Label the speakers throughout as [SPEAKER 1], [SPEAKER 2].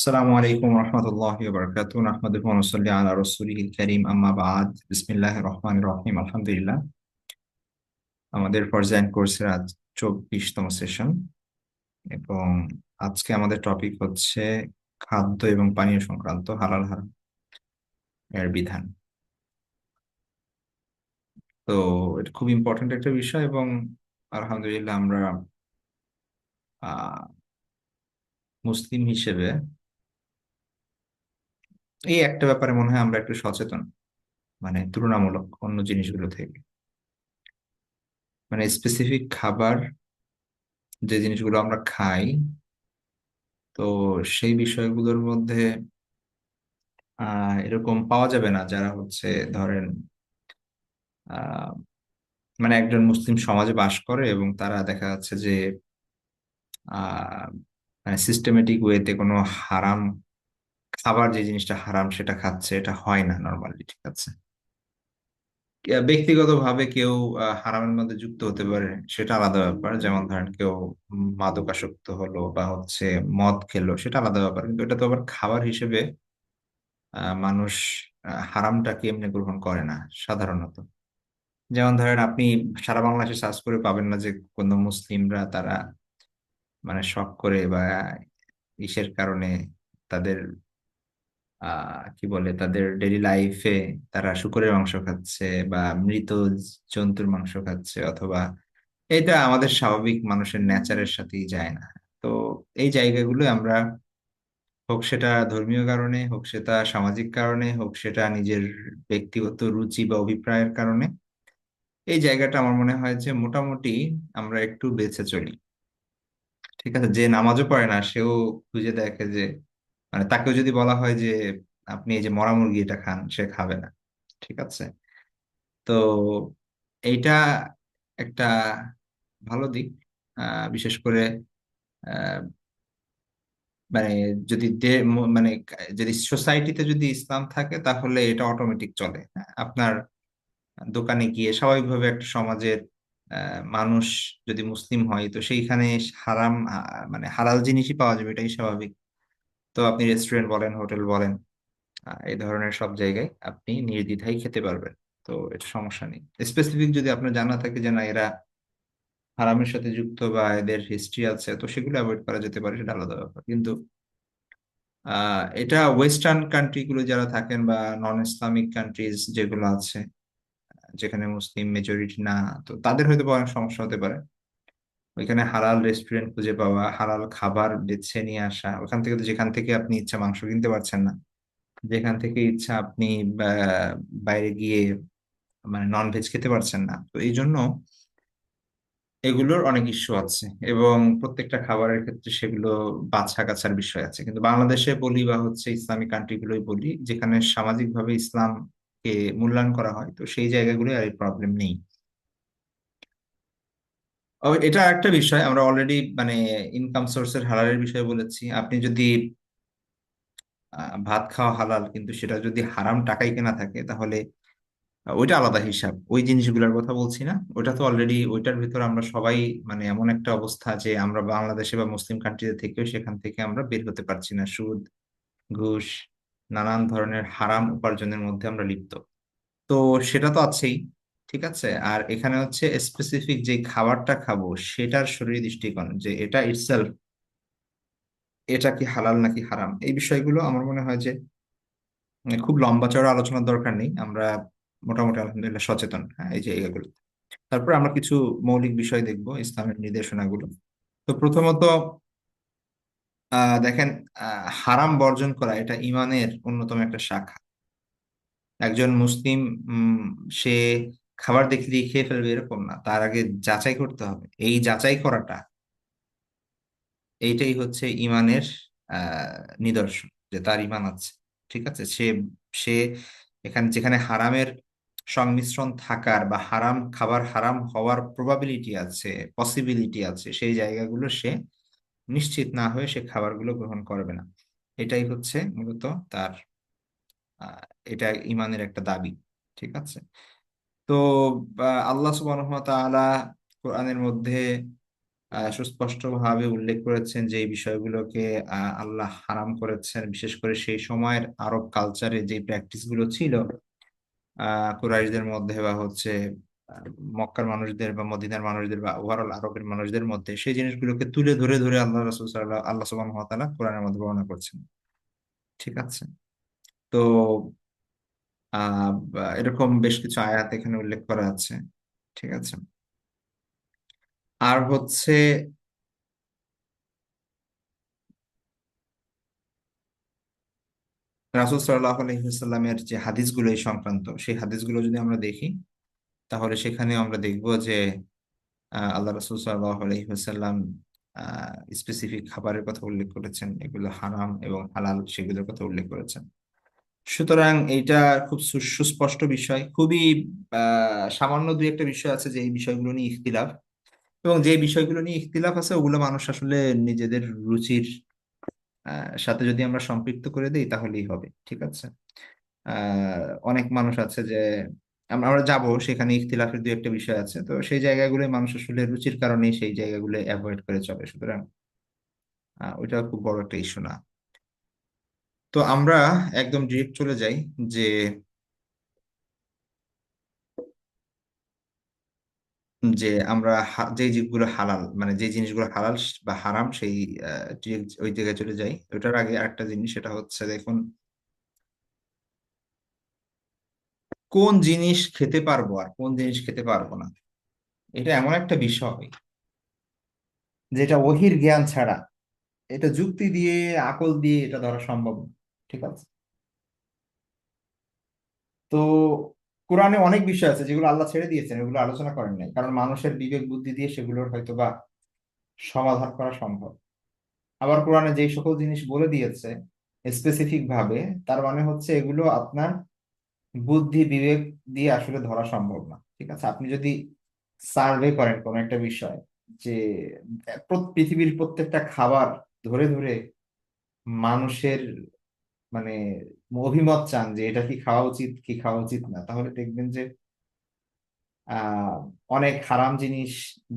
[SPEAKER 1] আসসালামু আলাইকুম রহমতুল্লাহি ওয়া বারাকাতুহু নাহমাদুহু ওয়া নুসাল্লি আলা রাসূলিহিল কারীম আম্মা বা'দ বিসমিল্লাহির রহমানির রহিম আলহামদুলিল্লাহ। আমাদের পর্যায়ন কোর্সের আজ 24তম সেশন এবং আজকে আমাদের টপিক হচ্ছে খাদ্য এবং পানীয় সংক্রান্ত হালাল হারাম এর বিধান। তো এটা খুব ইম্পর্ট্যান্ট একটা বিষয় এবং আলহামদুলিল্লাহ আমরা আহ মুসলিম হিসেবে এই একটা ব্যাপারে মনে হয় আমরা একটু সচেতন, মানে তুলনামূলক অন্য জিনিসগুলো থেকে, মানে স্পেসিফিক খাবার যে জিনিসগুলো আমরা খাই, তো সেই বিষয়গুলোর মধ্যে এরকম পাওয়া যাবে না যারা হচ্ছে ধরেন আহ মানে একজন মুসলিম সমাজে বাস করে এবং তারা দেখা যাচ্ছে যে আহ মানে সিস্টেমেটিক ওয়েতে কোনো হারাম খাবার, যে জিনিসটা হারাম সেটা খাচ্ছে, এটা হয় না নর্মালি। ঠিক আছে, ব্যক্তিগতভাবে কেউ হারামের মধ্যে যুক্ত হতে পারে, সেটা আলাদা ব্যাপার। যেমন ধরেন কেউ মাদকাসক্ত হলো বা হচ্ছে মদ খেলো, সেটা আলাদা ব্যাপার, কিন্তু এটা তো আবার খাবার হিসেবে মানুষ হারামটাকে এমনি গ্রহণ করে না সাধারণত। যেমন ধরেন আপনি সারা বাংলাদেশে সার্চ করে পাবেন না যে কোনো মুসলিমরা তারা মানে শখ করে বা ইসের কারণে তাদের কি বলে তাদের ডেইলি লাইফে তারা শুকরের মাংস খাচ্ছে বা মৃত জন্তুর মাংস খাচ্ছে, অথবা এটা আমাদের স্বাভাবিক মানুষের নেচারের সাথেই যায় না। তো এই জায়গাগুলো আমরা, হোক সেটা ধর্মীয় কারণে, হোক সেটা সামাজিক কারণে, হোক সেটা নিজের ব্যক্তিগত রুচি বা অভিপ্রায়ের কারণে, এই জায়গাটা আমার মনে হয় যে মোটামুটি আমরা একটু বেঁচে চলি। ঠিক আছে, যে নামাজও পড়ে না সেও খুঁজে দেখে যে মানে তাকেও যদি বলা হয় যে আপনি এই যে মরা মুরগি এটা খান, সে খাবে না। ঠিক আছে, তো এইটা একটা ভালো দিক। বিশেষ করে আহ, মানে যদি মানে যদি সোসাইটিতে যদি ইসলাম থাকে তাহলে এটা অটোমেটিক চলে। হ্যাঁ, আপনার দোকানে গিয়ে স্বাভাবিকভাবে একটা সমাজের মানুষ যদি মুসলিম হয় তো সেইখানে হারাম মানে হালাল জিনিসই পাওয়া যাবে, এটাই স্বাভাবিক। তো আপনি রেস্টুরেন্ট বলেন, হোটেল বলেন, এই ধরনের সব জায়গায় আপনি নির্দ্বিধায় খেতে পারবেন। তো এটা সমস্যা নেই। স্পেসিফিক যদি আপনার জানা থাকে যে না এরা হারামের সাথে যুক্ত বা এদের হিস্ট্রি আছে, তো সেগুলো অ্যাভয়েড করা যেতে পারে, সেটা আলাদা ব্যাপার। কিন্তু এটা ওয়েস্টার্ন কান্ট্রি গুলো যারা থাকেন বা নন ইসলামিক কান্ট্রিজ যেগুলো আছে যেখানে মুসলিম মেজরিটি না, তো তাদের হয়তো বা অনেক সমস্যা হতে পারে। ওইখানে হালাল রেস্টুরেন্ট খুঁজে পাওয়া, হালাল খাবার বেছে নিয়ে আসা, ওখান থেকে তো যেখান থেকে আপনি ইচ্ছা মাংস কিনতে পারছেন না, যেখান থেকে ইচ্ছা আপনি বাইরে গিয়ে মানে নন ভেজ খেতে পারছেন না। তো এই জন্য এগুলোর অনেক ইস্যু আছে এবং প্রত্যেকটা খাবারের ক্ষেত্রে সেগুলো বাছা কাছার বিষয় আছে। কিন্তু বাংলাদেশে বলি বা হচ্ছে ইসলামিক কান্ট্রি গুলোই বলি, যেখানে সামাজিকভাবে ইসলামকে মূল্যায়ন করা হয়, তো সেই জায়গাগুলো আর এই প্রবলেম নেই। এটা একটা বিষয় আমরা অলরেডি মানে ইনকাম সোর্সের হালালের বিষয়ে বলেছি। আপনি যদি ভাত খাওয়া হালাল কিন্তু সেটা যদি হারাম টাকায় কেনা থাকে তাহলে ওইটা আলাদা হিসাব। ওই জিনিসগুলোর কথা বলছি না, ওইটা তো অলরেডি ওইটার ভিতর আমরা সবাই মানে এমন একটা অবস্থা যে আমরা বাংলাদেশে বা মুসলিম কান্ট্রিতে থেকেও সেখান থেকে আমরা বের হতে পারছি না। সুদ, ঘুষ, নানান ধরনের হারাম উপার্জনের মধ্যে আমরা লিপ্ত। তো সেটা তো আছেই। ঠিক আছে, আর এখানে হচ্ছে স্পেসিফিক যে খাবারটা খাবো সেটার শরীর দৃষ্টিকোণ যে এটা ইটসেলফ, এটা কি হালাল নাকি হারাম, এই বিষয়গুলো আমার মনে হয় যে খুব লম্বা চড়া আলোচনার দরকার নেই। আমরা মোটামুটি আলহামদুলিল্লাহ সচেতন, হ্যাঁ, এই জায়গাগুলো। তারপর আমরা কিছু মৌলিক বিষয় দেখব ইসলামের নির্দেশনাগুলো। তো প্রথমত দেখেন, হারাম বর্জন করা এটা ইমানের অন্যতম একটা শাখা। একজন মুসলিম উম, সে খাবার দেখলেই খেয়ে ফেলবে এরকম না, তার আগে যাচাই করতে হবে। এই যাচাই করাটা এইটাই হচ্ছে ইমানের নিদর্শন যে তার ইমান আছে। ঠিক আছে, সে সে এখানে যেখানে হারামের সংমিশ্রণ থাকার বা হারাম খাবার হারাম হওয়ার প্রবাবিলিটি আছে, পসিবিলিটি আছে, সেই জায়গাগুলো সে নিশ্চিত না হয়ে সে খাবারগুলো গ্রহণ করবে না। এটাই হচ্ছে মূলত তার আহ, এটা ইমানের একটা দাবি। ঠিক আছে, তো আল্লাহ সুবহানাহু ওয়া তাআলা কোরআনের মধ্যে সুস্পষ্টভাবে উল্লেখ করেছেন যে এই বিষয়গুলোকে আল্লাহ হারাম করেছেন, বিশেষ করে সেই সময়ের আরব কালচারে যে প্র্যাকটিস গুলো ছিল কুরাইশদের মধ্যে বা হচ্ছে আহ, মক্কার মানুষদের বা মদিনার মানুষদের বা ওভারঅল আরবের মানুষদের মধ্যে সেই জিনিসগুলোকে তুলে ধরে ধরে আল্লাহ সুবহানাহু ওয়া তাআলা কোরআনের মধ্যে বর্ণনা করছেন। ঠিক আছে। তো এরকম বেশ কিছু আয়াত এখানে উল্লেখ করা আছে। ঠিক আছে। আর হচ্ছে রাসূল সাল্লাল্লাহু আলাইহি ওয়াসাল্লামের যে হাদিসগুলো এই সংক্রান্ত, সেই হাদিসগুলো যদি আমরা দেখি তাহলে সেখানে আমরা দেখব যে আল্লাহ রাসূল সাল্লাল্লাহু আলাইহি ওয়াসাল্লাম স্পেসিফিক খাবারের কথা উল্লেখ করেছেন, এগুলো হারাম এবং হালাল সেগুলোর কথা উল্লেখ করেছেন। সুতরাং এইটা খুব সুস্পষ্ট বিষয়। খুবই সামান্য দুই একটা বিষয় আছে যে এই বিষয়গুলো নিয়ে ইখতিলাফ, এবং যে বিষয়গুলো নিয়ে ইখতিলাফ আছে ওগুলো মানুষ আসলে নিজেদের রুচির সাথে যদি আমরা সম্পৃক্ত করে দিই তাহলেই হবে। ঠিক আছে। অনেক মানুষ আছে যে আমরা আমরা যাবো সেখানে ইখতিলাফের দুই একটা বিষয় আছে, তো সেই জায়গাগুলো মানুষ আসলে রুচির কারণে সেই জায়গাগুলো অ্যাভয়েড করে চলে। সুতরাং ওইটা খুব বড় একটা ইস্যু না। তো আমরা একদম ডিরেক্ট চলে যাই যে আমরা যে যেগুলো হালাল, মানে যে জিনিসগুলো হালাল বা হারাম সেই ওই জায়গায় চলে যাই। ওটার আগে আরেকটা জিনিস, সেটা হচ্ছে দেখুন, কোন জিনিস খেতে পারবো আর কোন জিনিস খেতে পারবো না, এটা এমন একটা বিষয় যেটা ওহির জ্ঞান ছাড়া, এটা যুক্তি দিয়ে আকল দিয়ে এটা ধরা সম্ভব না। ঠিক আছে। তো কোরআনে অনেক বিষয় আছে যেগুলো আল্লাহ ছেড়ে দিয়েছেন, এগুলো আলোচনা করেন নাই, কারণ মানুষের বিবেক বুদ্ধি দিয়ে সেগুলোর হয়তো বা সমাধান করা সম্ভব। আবার কোরআনে যে সকল জিনিস বলে দিয়েছে স্পেসিফিক ভাবে, তার মানে হচ্ছে এগুলো আপনার বুদ্ধি বিবেক দিয়ে আসলে ধরা সম্ভব না। ঠিক আছে। আপনি যদি সার্ভে করেন কোন একটা বিষয় যে পৃথিবীর প্রত্যেকটা খাবার ধরে ধরে মানুষের মানে অভিমত চান যে এটা কি খাওয়া উচিত কি খাওয়া উচিত না, তাহলে দেখবেন যে আহ অনেক হারাম জিনিস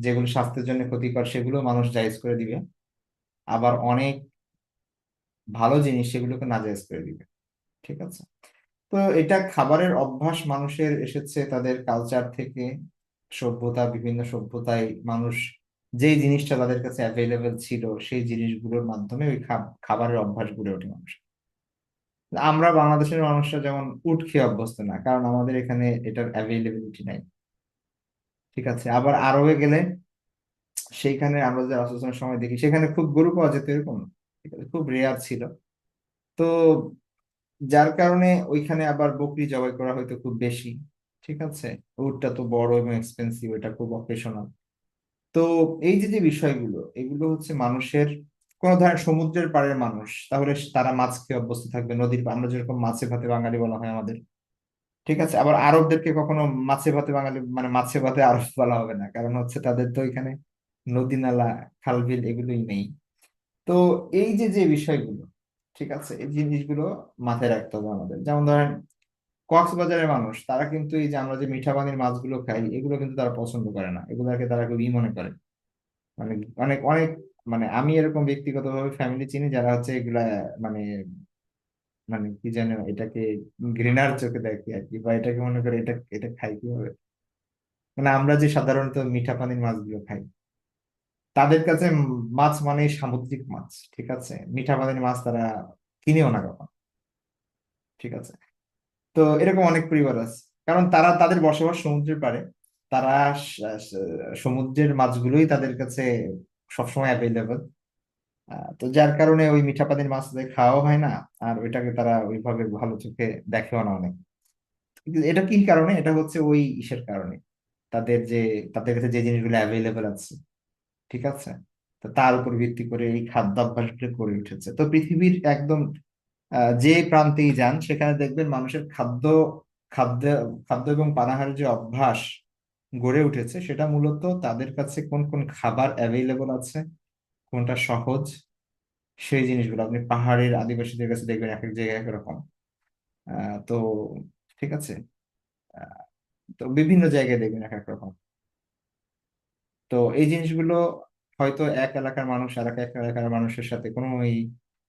[SPEAKER 1] যেগুলো স্বাস্থ্যের জন্য ক্ষতিকর সেগুলো মানুষ জায়েজ করে দিবে, আবার অনেক ভালো জিনিস সেগুলোকে নাজায়েজ করে দিবে। ঠিক আছে। তো এটা খাবারের অভ্যাস মানুষের এসেছে তাদের কালচার থেকে। সভ্যতা, বিভিন্ন সভ্যতায় মানুষ যেই জিনিসটা তাদের কাছে অ্যাভেলেবেল ছিল সেই জিনিসগুলোর মাধ্যমে ওই খাবারের অভ্যাস গড়ে ওঠে মানুষ। আমরা বাংলাদেশের মানুষরা যেমন উট খেয়ে অভ্যস্ত না, কারণ আমাদের এখানে এটার অ্যাভেলেবিলিটি নাই। ঠিক আছে। আবার আরবে গেলে সেইখানে আমরা যে রাসূলের সময় দেখি সেখানে খুব গরু পাওয়া যেত এরকম না। ঠিক আছে, খুব রেয়ার ছিল। তো যার কারণে ওইখানে আবার বকরি জবাই করা হয়তো খুব বেশি। ঠিক আছে। উটটা তো বড় এবং এক্সপেন্সিভ, এটা খুব অকেশনাল। তো এই যে যে বিষয়গুলো, এগুলো হচ্ছে মানুষের কোন ধরনের সমুদ্রের পাড়ের মানুষ, তাহলে তারা মাছ খেয়ে অভ্যস্ত থাকবে, নদীর আমরা যেরকম মাছে ভাতে বাঙালি বলা হয় আমাদের। ঠিক আছে। আবার আরবদেরকে কখনো মাছে ভাতে বাঙালি মানে মাছে ভাতে আরব বলা হবে না, কারণ হচ্ছে তাদের তো এখানে নদী নালা খাল বিল এগুলোই নেই। তো এই যে যে বিষয়গুলো, ঠিক আছে, এই জিনিসগুলো মাথায় রাখতে হবে আমাদের। যেমন ধরেন কক্সবাজারের মানুষ, তারা কিন্তু এই যে আমরা যে মিঠা পানির মাছগুলো খাই এগুলো কিন্তু তারা পছন্দ করে না, এগুলোকে তারা খুব মনে করে। মানে অনেক অনেক মানে আমি এরকম ব্যক্তিগতভাবে ফ্যামিলি চিনি যারা হচ্ছে এগুলা মানে মানে কি যেন এটাকে ঘৃণার চোখে দেখে আর কি, বা এটাকে মনে করে এটা এটা খাই কিভাবে। মানে আমরা যে সাধারণত মিঠা পানির মাছগুলো খাই, তাদের কাছে মাছ মানে সামুদ্রিক মাছ। ঠিক আছে। মিঠা পানির মাছ তারা কিনেও না কখন। ঠিক আছে। তো এরকম অনেক পরিবার আছে, কারণ তারা তাদের বসবাস সমুদ্রের পাড়ে। তারা সমুদ্রের মাছগুলোই তাদের কাছে সবসময় অ্যাভেলেবল। তো যার কারণে ওই মিঠা পানির মাছ তাদের খাওয়া হয় না, আর ওইটাকে তারা ওইভাবে ভালো চোখে দেখেও না অনেক। কিন্তু এটা কি কারণে? এটা হচ্ছে ওই ইসের কারণে, তাদের যে তাদের কাছে যে জিনিসগুলো অ্যাভেলেবল আছে। ঠিক আছে। তো তার উপর ভিত্তি করে এই খাদ্যাভ্যাসগুলো গড়ে উঠেছে। তো পৃথিবীর একদম যে প্রান্তেই যান সেখানে দেখবেন মানুষের খাদ্য খাদ্য এবং পানাহারের যে অভ্যাস গড়ে উঠেছে সেটা মূলত তাদের কাছে কোন কোন খাবার অ্যাভেলেবল আছে, কোনটা সহজ, সেই জিনিসগুলো আপনি পাহাড়ের আদিবাসীদের কাছে দেখবেন এক এক জায়গায় একরকম। তো ঠিক আছে। আহ, তো বিভিন্ন জায়গায় দেখবেন এক এক রকম। তো এই জিনিসগুলো হয়তো এক এলাকার মানুষ আর এক এলাকার মানুষের সাথে কোনো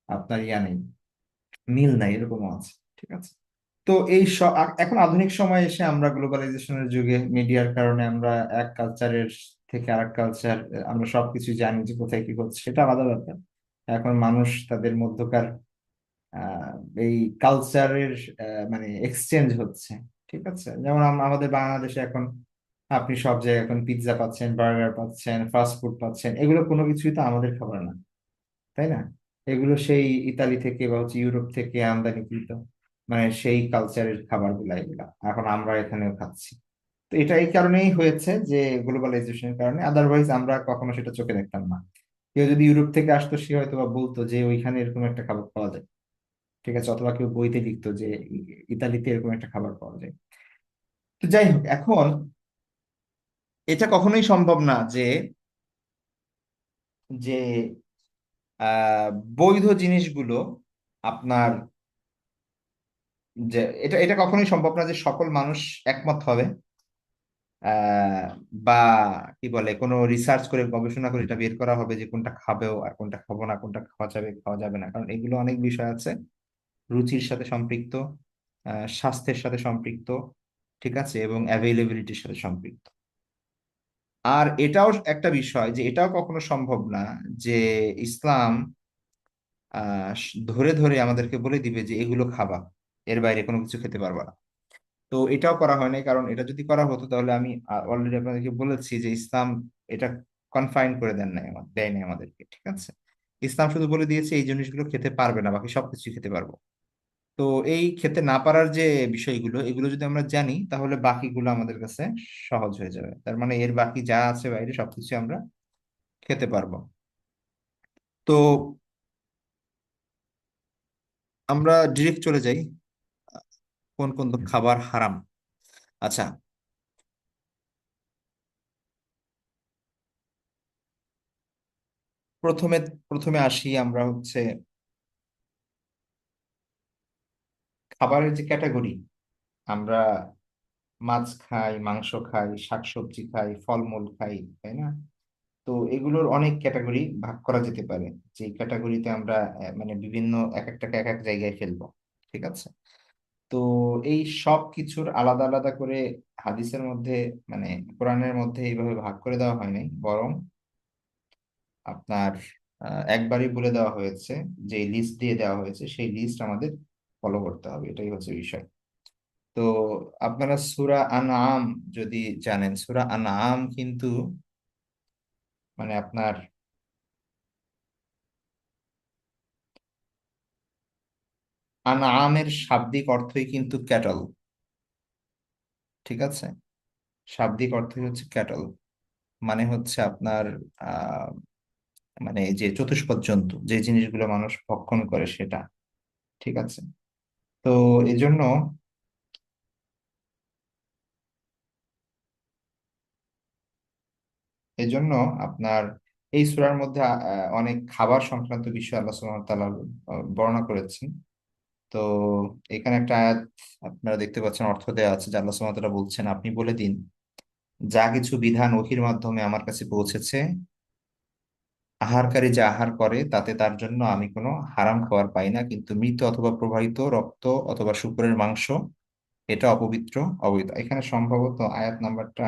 [SPEAKER 1] আপনার নেই, মিল নাই, এরকমও আছে। ঠিক আছে। তো এখন আধুনিক সময়ে এসে আমরা গ্লোবালাইজেশনের যুগে মিডিয়ার কারণে আমরা এক কালচারের থেকে আরেক কালচার, আমরা সবকিছু জানি যে কোথায় কি হচ্ছে, সেটা আলাদা ব্যাপার। এখন মানুষ তাদের মধ্যকার আহ, এই কালচারের মানে এক্সচেঞ্জ হচ্ছে। ঠিক আছে, যেমন আমাদের বাংলাদেশে এখন আপনি সব জায়গায় এখন পিৎজা পাচ্ছেন, বার্গার পাচ্ছেন, ফাস্ট ফুড পাচ্ছেন, এগুলো কোনো কিছুই তো আমাদের খাবার না, তাই না? এগুলো সেই ইতালি থেকে বা হচ্ছে ইউরোপ থেকে আমদানিকৃত, মানে সেই কালচারের খাবার গুলা এগুলা এখন আমরা এখানেও খাচ্ছি। তো এটা এই কারণেই হয়েছে যে গ্লোবালাইজেশনের কারণে, আদারওয়াইজ আমরা কখনো সেটা চোখে দেখতাম না। কেউ যদি ইউরোপ থেকে আসতো সে হয়তো বা বলতো যে ওইখানে এরকম একটা খাবার পাওয়া যায়। ঠিক আছে, অথবা কেউ বইতে লিখতো যে ইতালিতে এরকম একটা খাবার পাওয়া যায়। তো যাই হোক, এখন এটা কখনোই সম্ভব না যে যে আহ বৈধ জিনিসগুলো আপনার, যে এটা এটা কখনোই সম্ভব না যে সকল মানুষ একমত হবে, আহ বা কি বলে কোনো রিসার্চ করে গবেষণা করে এটা বের করা হবে যে কোনটা খাবেও আর কোনটা খাবো না, কোনটা খাওয়া যাবে খাওয়া যাবে না, কারণ এগুলো অনেক বিষয় আছে, রুচির সাথে সম্পৃক্ত, স্বাস্থ্যের সাথে সম্পৃক্ত। ঠিক আছে, এবং অ্যাভেইলেবিলিটির সাথে সম্পৃক্ত। আর এটাও একটা বিষয় যে এটাও কখনো সম্ভব না যে ইসলাম ধরে ধরে আমাদেরকে বলে দিবে যে এগুলো খাবা, এর বাইরে কোনো কিছু খেতে পারবা না। তো এটাও করা হয় নাই, কারণ এটা যদি করা হতো তাহলে আমি অলরেডি আপনাদেরকে বলেছি যে ইসলাম এটা কনফাইন করে দেয় নাই আমাদেরকে। ঠিক আছে, ইসলাম শুধু বলে দিয়েছে এই জিনিসগুলো খেতে পারবে না, বাকি সবকিছু খেতে পারবো। তো এই খেতে না পারার যে বিষয়গুলো, এগুলো যদি আমরা জানি তাহলে বাকিগুলো আমাদের কাছে সহজ হয়ে যাবে। তার মানে এর বাকি যা আছে বাইরে সবকিছু আমরা খেতে পারবো। তো আমরা ডিরেক্ট চলে যাই কোন কোন খাবার হারাম। আচ্ছা, প্রথমে প্রথমে আসি আমরা হচ্ছে খাবারের যে ক্যাটাগরি। আমরা মাছ খাই, মাংস খাই, শাকসবজি খাই, ফলমূল খাই, তাই না? তো এগুলোর অনেক ক্যাটাগরি ভাগ করা যেতে পারে, যে ক্যাটাগরিতে আমরা মানে বিভিন্ন এক একটাকে এক এক জায়গায় ফেলবো। ঠিক আছে। তো এই সব কিছুর আলাদা আলাদা করে হাদিসের মধ্যে, মানে কোরআনের মধ্যে এইভাবে ভাগ করে দেওয়া হয় নাই, বরং আপনার একবারই বলে দেওয়া হয়েছে, যে লিস্ট দিয়ে দেওয়া হয়েছে সেই লিস্ট আমাদের ফলো করতে হবে, এটাই হচ্ছে বিষয়। তো আপনারা সূরা আনআম যদি জানেন, সূরা আনআম কিন্তু মানে আপনার আনআমের শাব্দিক অর্থই কিন্তু ক্যাটল। ঠিক আছে, শাব্দিক অর্থই হচ্ছে ক্যাটল, মানে হচ্ছে আপনার আহ মানে এই যে চতুষ্পদ জন্তু, যে জিনিসগুলো মানুষ ভক্ষণ করে সেটা। ঠিক আছে। তো এজন্য এজন্য আপনার এই সূরার মধ্যে অনেক খাবার সংক্রান্ত বিষয় আল্লাহ সুবহানাহু ওয়া তাআলা বর্ণনা করেছেন। তো এখানে একটা আয়াত আপনারা দেখতে পাচ্ছেন, অর্থ দেওয়া আছে, যে আল্লাহ সুবহানাহু ওয়া তাআলা বলছেন, আপনি বলে দিন, যা কিছু বিধান ওহীর মাধ্যমে আমার কাছে পৌঁছেছে, আহারকারী যা আহার করে তাতে তার জন্য আমি কোনো হারাম খাবার পাই না, কিন্তু মৃত অথবা প্রবাহিত রক্ত অথবা শূকরের মাংস এটা অপবিত্র, অবৈধ। এখানে সম্ভবত আয়াত নাম্বারটা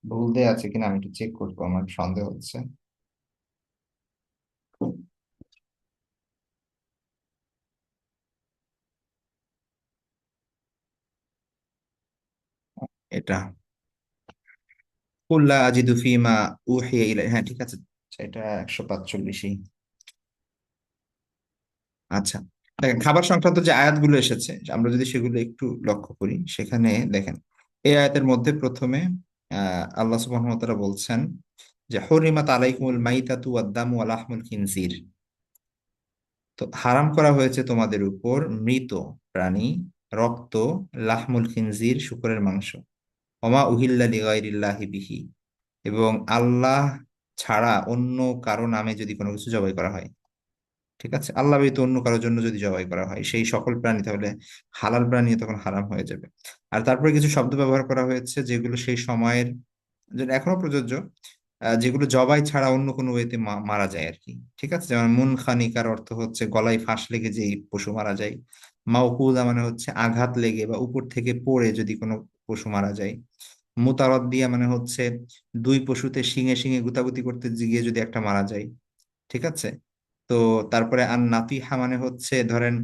[SPEAKER 1] ভুল দেয়া আছে কিনা আমি একটু চেক করবো, আমার সন্দেহ হচ্ছে। এটা কুল্লা আজিদু ফিমা উহিয়া ইলাই, হ্যাঁ ঠিক আছে, এটা 145। আচ্ছা, দেখেন খাবার সংক্রান্ত যে আয়াতগুলো এসেছে, আমরা যদি সেগুলো একটু লক্ষ্য করি, সেখানে দেখেন এই আয়াতের মধ্যে প্রথমে আল্লাহ সুবহানাহু ওয়া তাআলা বলছেন যে হুরিমাত আলাইকুমুল মাইতাতু ওয়াদ দামু ওয়া লাহমুল খিনজির। তো হারাম করা হয়েছে তোমাদের উপর মৃত প্রাণী, রক্ত, লাহমুল খিনজির শুকরের মাংস, ওমা উহিল্লা লিগাইরিল্লাহি বিহি, এবং আল্লাহ ছাড়া অন্য কারো নামে যদি কোনো কিছু জবাই করা হয়। ঠিক আছে, আল্লাহ ব্যতীত অন্য কারোর জন্য যদি জবাই করা হয় সেই সকল প্রাণী, তাহলে হালাল প্রাণী তখন হারাম হয়ে যাবে। আর তারপরে কিছু শব্দ ব্যবহার করা হয়েছে যেগুলো সেই সময়ের, যেটা এখনো প্রযোজ্য, যেগুলো জবাই ছাড়া অন্য কোনো ওয়েতে মারা যায় আর কি। ঠিক আছে, যেমন মুনখানিকার অর্থ হচ্ছে গলায় ফাঁস লেগে যেই পশু মারা যায়। মাউকুদা মানে হচ্ছে আঘাত লেগে বা উপর থেকে পড়ে যদি কোনো পশু মারা যায়। মুতারদ্দিয়া মানে হচ্ছে দুই পশুতে শিঙে শিঙে গুতাগুতি করতে গিয়ে যদি একটা মারা যায়। ঠিক আছে। তো তারপরে আর নাতিহা মানে হচ্ছে ধরেন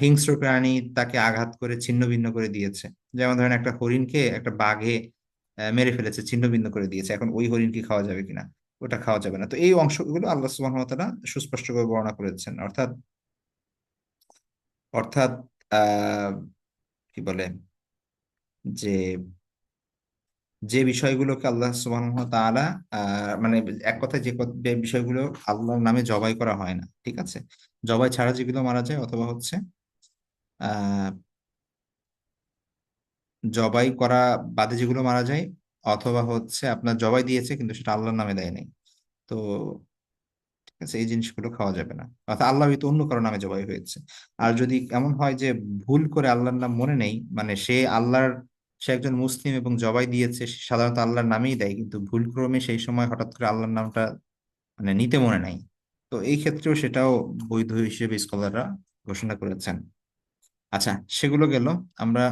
[SPEAKER 1] হিংস্র প্রাণী তাকে আঘাত করে ছিন্ন ভিন্ন করে দিয়েছে। যেমন ধরেন একটা হরিণকে একটা বাঘে মেরে ফেলেছে, ছিন্ন ভিন্ন করে দিয়েছে, এখন ওই হরিণ কি খাওয়া যাবে কিনা? ওটা খাওয়া যাবে না। তো এই অংশগুলো আল্লাহ সুবহানাহু ওয়া তাআলা সুস্পষ্ট করে বর্ণনা করেছেন। অর্থাৎ অর্থাৎ কি বলে, যে যে বিষয়গুলোকে আল্লাহ সুবহানাহু ওয়া তাআলা মানে এক কথায় যে বিষয়গুলো আল্লাহর নামে জবাই করা হয় না, ঠিক আছে, জবাই ছাড়া যেগুলো মারা যায়, অথবা হচ্ছে আহ জবাই করা বাদে যেগুলো মারা যায়, অথবা হচ্ছে আপনার জবাই দিয়েছে কিন্তু সেটা আল্লাহর নামে দেয় নাই। তো ঠিক আছে, এই জিনিসগুলো খাওয়া যাবে না। অর্থাৎ আল্লাহ হয়তো অন্য কারো নামে জবাই হয়েছে। আর যদি এমন হয় যে ভুল করে আল্লাহর নাম মনে নেই, মানে সে একজন মুসলিম এবং জবাই দিয়েছে, সে সাধারণত আল্লাহর নামেই দেয়, কিন্তু ভুল ক্রমে সেই সময় হঠাৎ করে আল্লাহর নামটা মানে নিতে মনে নাই, তো এই ক্ষেত্রেও সেটাও বৈধ হিসেবে স্কলাররা ঘোষণা করেছেন। আচ্ছা, সেগুলো গেল। আমরা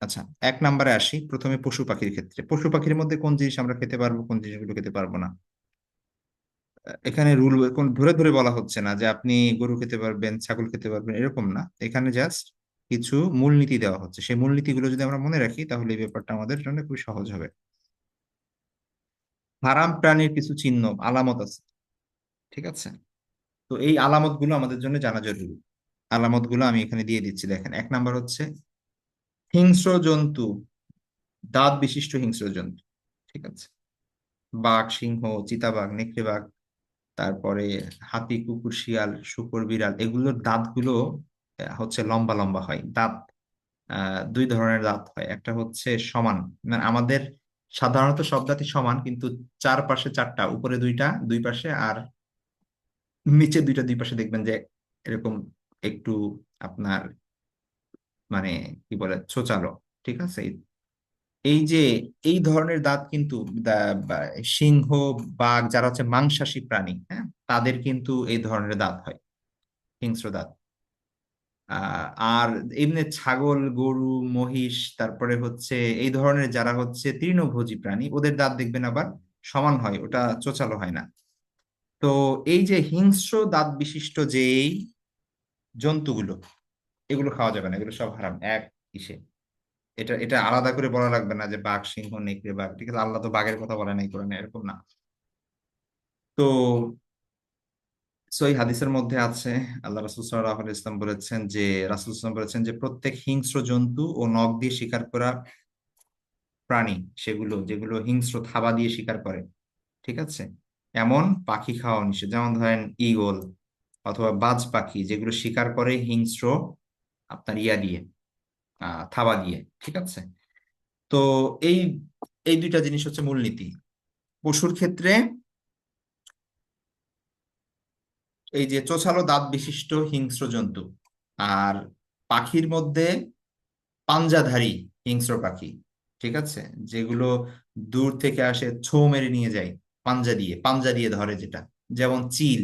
[SPEAKER 1] আচ্ছা, এক নম্বরে আসি। প্রথমে পশু পাখির ক্ষেত্রে, পশু পাখির মধ্যে কোন জিনিস আমরা খেতে পারবো, কোন জিনিসগুলো খেতে পারবো না। এখানে রুল কোন ধরে ধরে বলা হচ্ছে না যে আপনি গরু খেতে পারবেন, ছাগল খেতে পারবেন, এরকম না। এখানে জাস্ট কিছু মূলনীতি দেওয়া হচ্ছে, সেই মূলনীতিগুলো যদি আমরা মনে রাখি তাহলে এই ব্যাপারটা আমাদের জন্য খুব সহজ হবে। হারাম প্রাণীর কিছু চিহ্ন, আলামত আছে। ঠিক আছে, তো এই আলামত গুলো আমাদের জন্য জানা জরুরি। আলামত গুলো আমি এখানে দিয়ে দিচ্ছি, দেখেন। এক নাম্বার হচ্ছে হিংস্র জন্তু, দাঁত বিশিষ্ট হিংস্র জন্তু। ঠিক আছে, বাঘ, সিংহ, চিতাবাঘ, নেকড়ে বাঘ, তারপরে হাতি, কুকুর, শিয়াল, শূকর, বিড়াল, এগুলোর দাঁতগুলো হচ্ছে লম্বা লম্বা হয়। দাঁত দুই ধরনের দাঁত হয়। একটা হচ্ছে সমান, মানে আমাদের সাধারণত সব দাঁতই সমান, কিন্তু চার পাশে চারটা, উপরে দুইটা দুই পাশে, আর নিচে দুইটা দুই পাশে দেখবেন যে এরকম একটু আপনার মানে কি বলে ছোচালো। ঠিক আছে, এই যে এই ধরনের দাঁত কিন্তু সিংহ, বাঘ, যারা হচ্ছে মাংসাশী প্রাণী, হ্যাঁ, তাদের কিন্তু এই ধরনের দাঁত হয়, হিংস্র দাঁত। আর এমনি ছাগল, গরু, মহিষ, তারপরে হচ্ছে এই ধরনের যারা হচ্ছে তৃণভোজী প্রাণী, ওদের দাঁত দেখবেন আবার সমান হয়, ওটা চোচালো হয় না। তো এই যে হিংস্র দাঁত বিশিষ্ট যে এই জন্তুগুলো, এগুলো খাওয়া যাবে না, এগুলো সব হারাম এক ইসে। এটা এটা আলাদা করে বলা লাগবে না যে বাঘ, সিংহ, নেকড়ে বাঘ, ঠিক আছে, আল্লাহ তো বাঘের কথা বলে নাই কোরআনে, এরকম না। তো সই হাদিসের মধ্যে আছে, আল্লাহ রাসূল সাল্লাল্লাহু আলাইহি ওয়াসাল্লাম বলেছেন যে, রাসূল সাল্লাল্লাহু আলাইহি ওয়াসাল্লাম বলেছেন যে প্রত্যেক হিংস্র জন্তু ও নখ দিয়ে শিকার করা প্রাণী, সেগুলো যেগুলো হিংস্র থাবা দিয়ে শিকার করে, ঠিক আছে, এমন পাখি খাওয়া নিষেধ। যেমন ধরেন ঈগল অথবা বাজ পাখি, যেগুলো শিকার করে হিংস্র আপনার ইয়া দিয়ে, থাবা দিয়ে। ঠিক আছে, তো এই এই দুইটা জিনিস হচ্ছে মূলনীতি। পশুর ক্ষেত্রে এই যে চোছালো দাঁত বিশিষ্ট হিংস্র জন্তু, আর পাখির মধ্যে পাঞ্জাধারী হিংস্র পাখি, ঠিক আছে, যেগুলো দূর থেকে আসে, ছোঁ মেরে নিয়ে যায়, পাঞ্জা দিয়ে ধরে যেটা, যেমন চিল,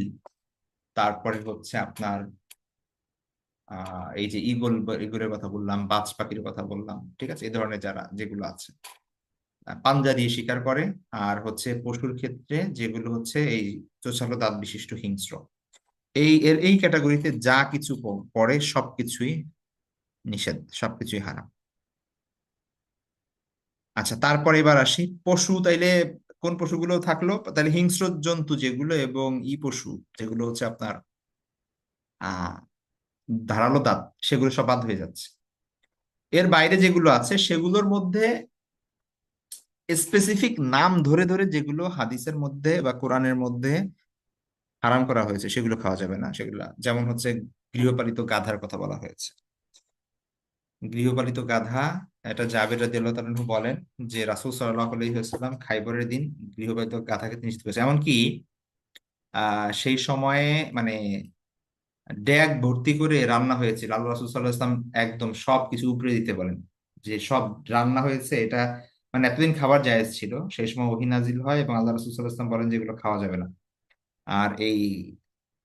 [SPEAKER 1] তারপরে হচ্ছে আপনার এই যে ইগলের কথা বললাম, বাজ পাখির কথা বললাম, ঠিক আছে, এই ধরনের যারা যেগুলো আছে পাঞ্জা দিয়ে শিকার করে। আর হচ্ছে পশুর ক্ষেত্রে যেগুলো হচ্ছে এই চোষালো দাঁত বিশিষ্ট হিংস্র, এই ক্যাটাগরিতে যা কিছু পড়ে সবকিছুই নিষেধ, সবকিছুই হারাম। আচ্ছা, তারপরে এবার আসি পশু, তাইলে কোন পশুগুলো থাকলো, তাহলে হিংস্র জন্তু যেগুলো এবং ই পশু যেগুলো হচ্ছে আপনার আহ ধারালো দাঁত, সেগুলো সব বাদ হয়ে যাচ্ছে। এর বাইরে যেগুলো আছে সেগুলোর মধ্যে স্পেসিফিক নাম ধরে ধরে যেগুলো হাদিসের মধ্যে বা কোরআনের মধ্যে হারাম করা হয়েছে সেগুলো খাওয়া যাবে না। সেগুলো যেমন হচ্ছে গৃহপালিত গাধার কথা বলা হয়েছে। গৃহপালিত গাধা, এটা জাবের রাদিয়াল্লাহু তাআলা আনহু বলেন যে রাসূল সাল্লাল্লাহু আলাইহি ওয়াসাল্লাম খাইবরের দিন গৃহপালিত গাধাকে নিষিদ্ধ করেছে। এমনকি সেই সময়ে মানে ড্যাগ ভর্তি করে রান্না হয়েছিল, আল্লাহ রাসূল সাল্লাল্লাহু আলাইহি ওয়াসাল্লাম একদম সবকিছু উপরে দিতে বলেন, যে সব রান্না হয়েছে এটা। মানে এতদিন খাবার জায়েজ ছিল, সেই সময় ওহী নাজিল হয় এবং আল্লাহ রাসূল সাল্লাল্লাহু আলাইহি ওয়াসাল্লাম বলেন যে এগুলো খাওয়া যাবে না। আর এই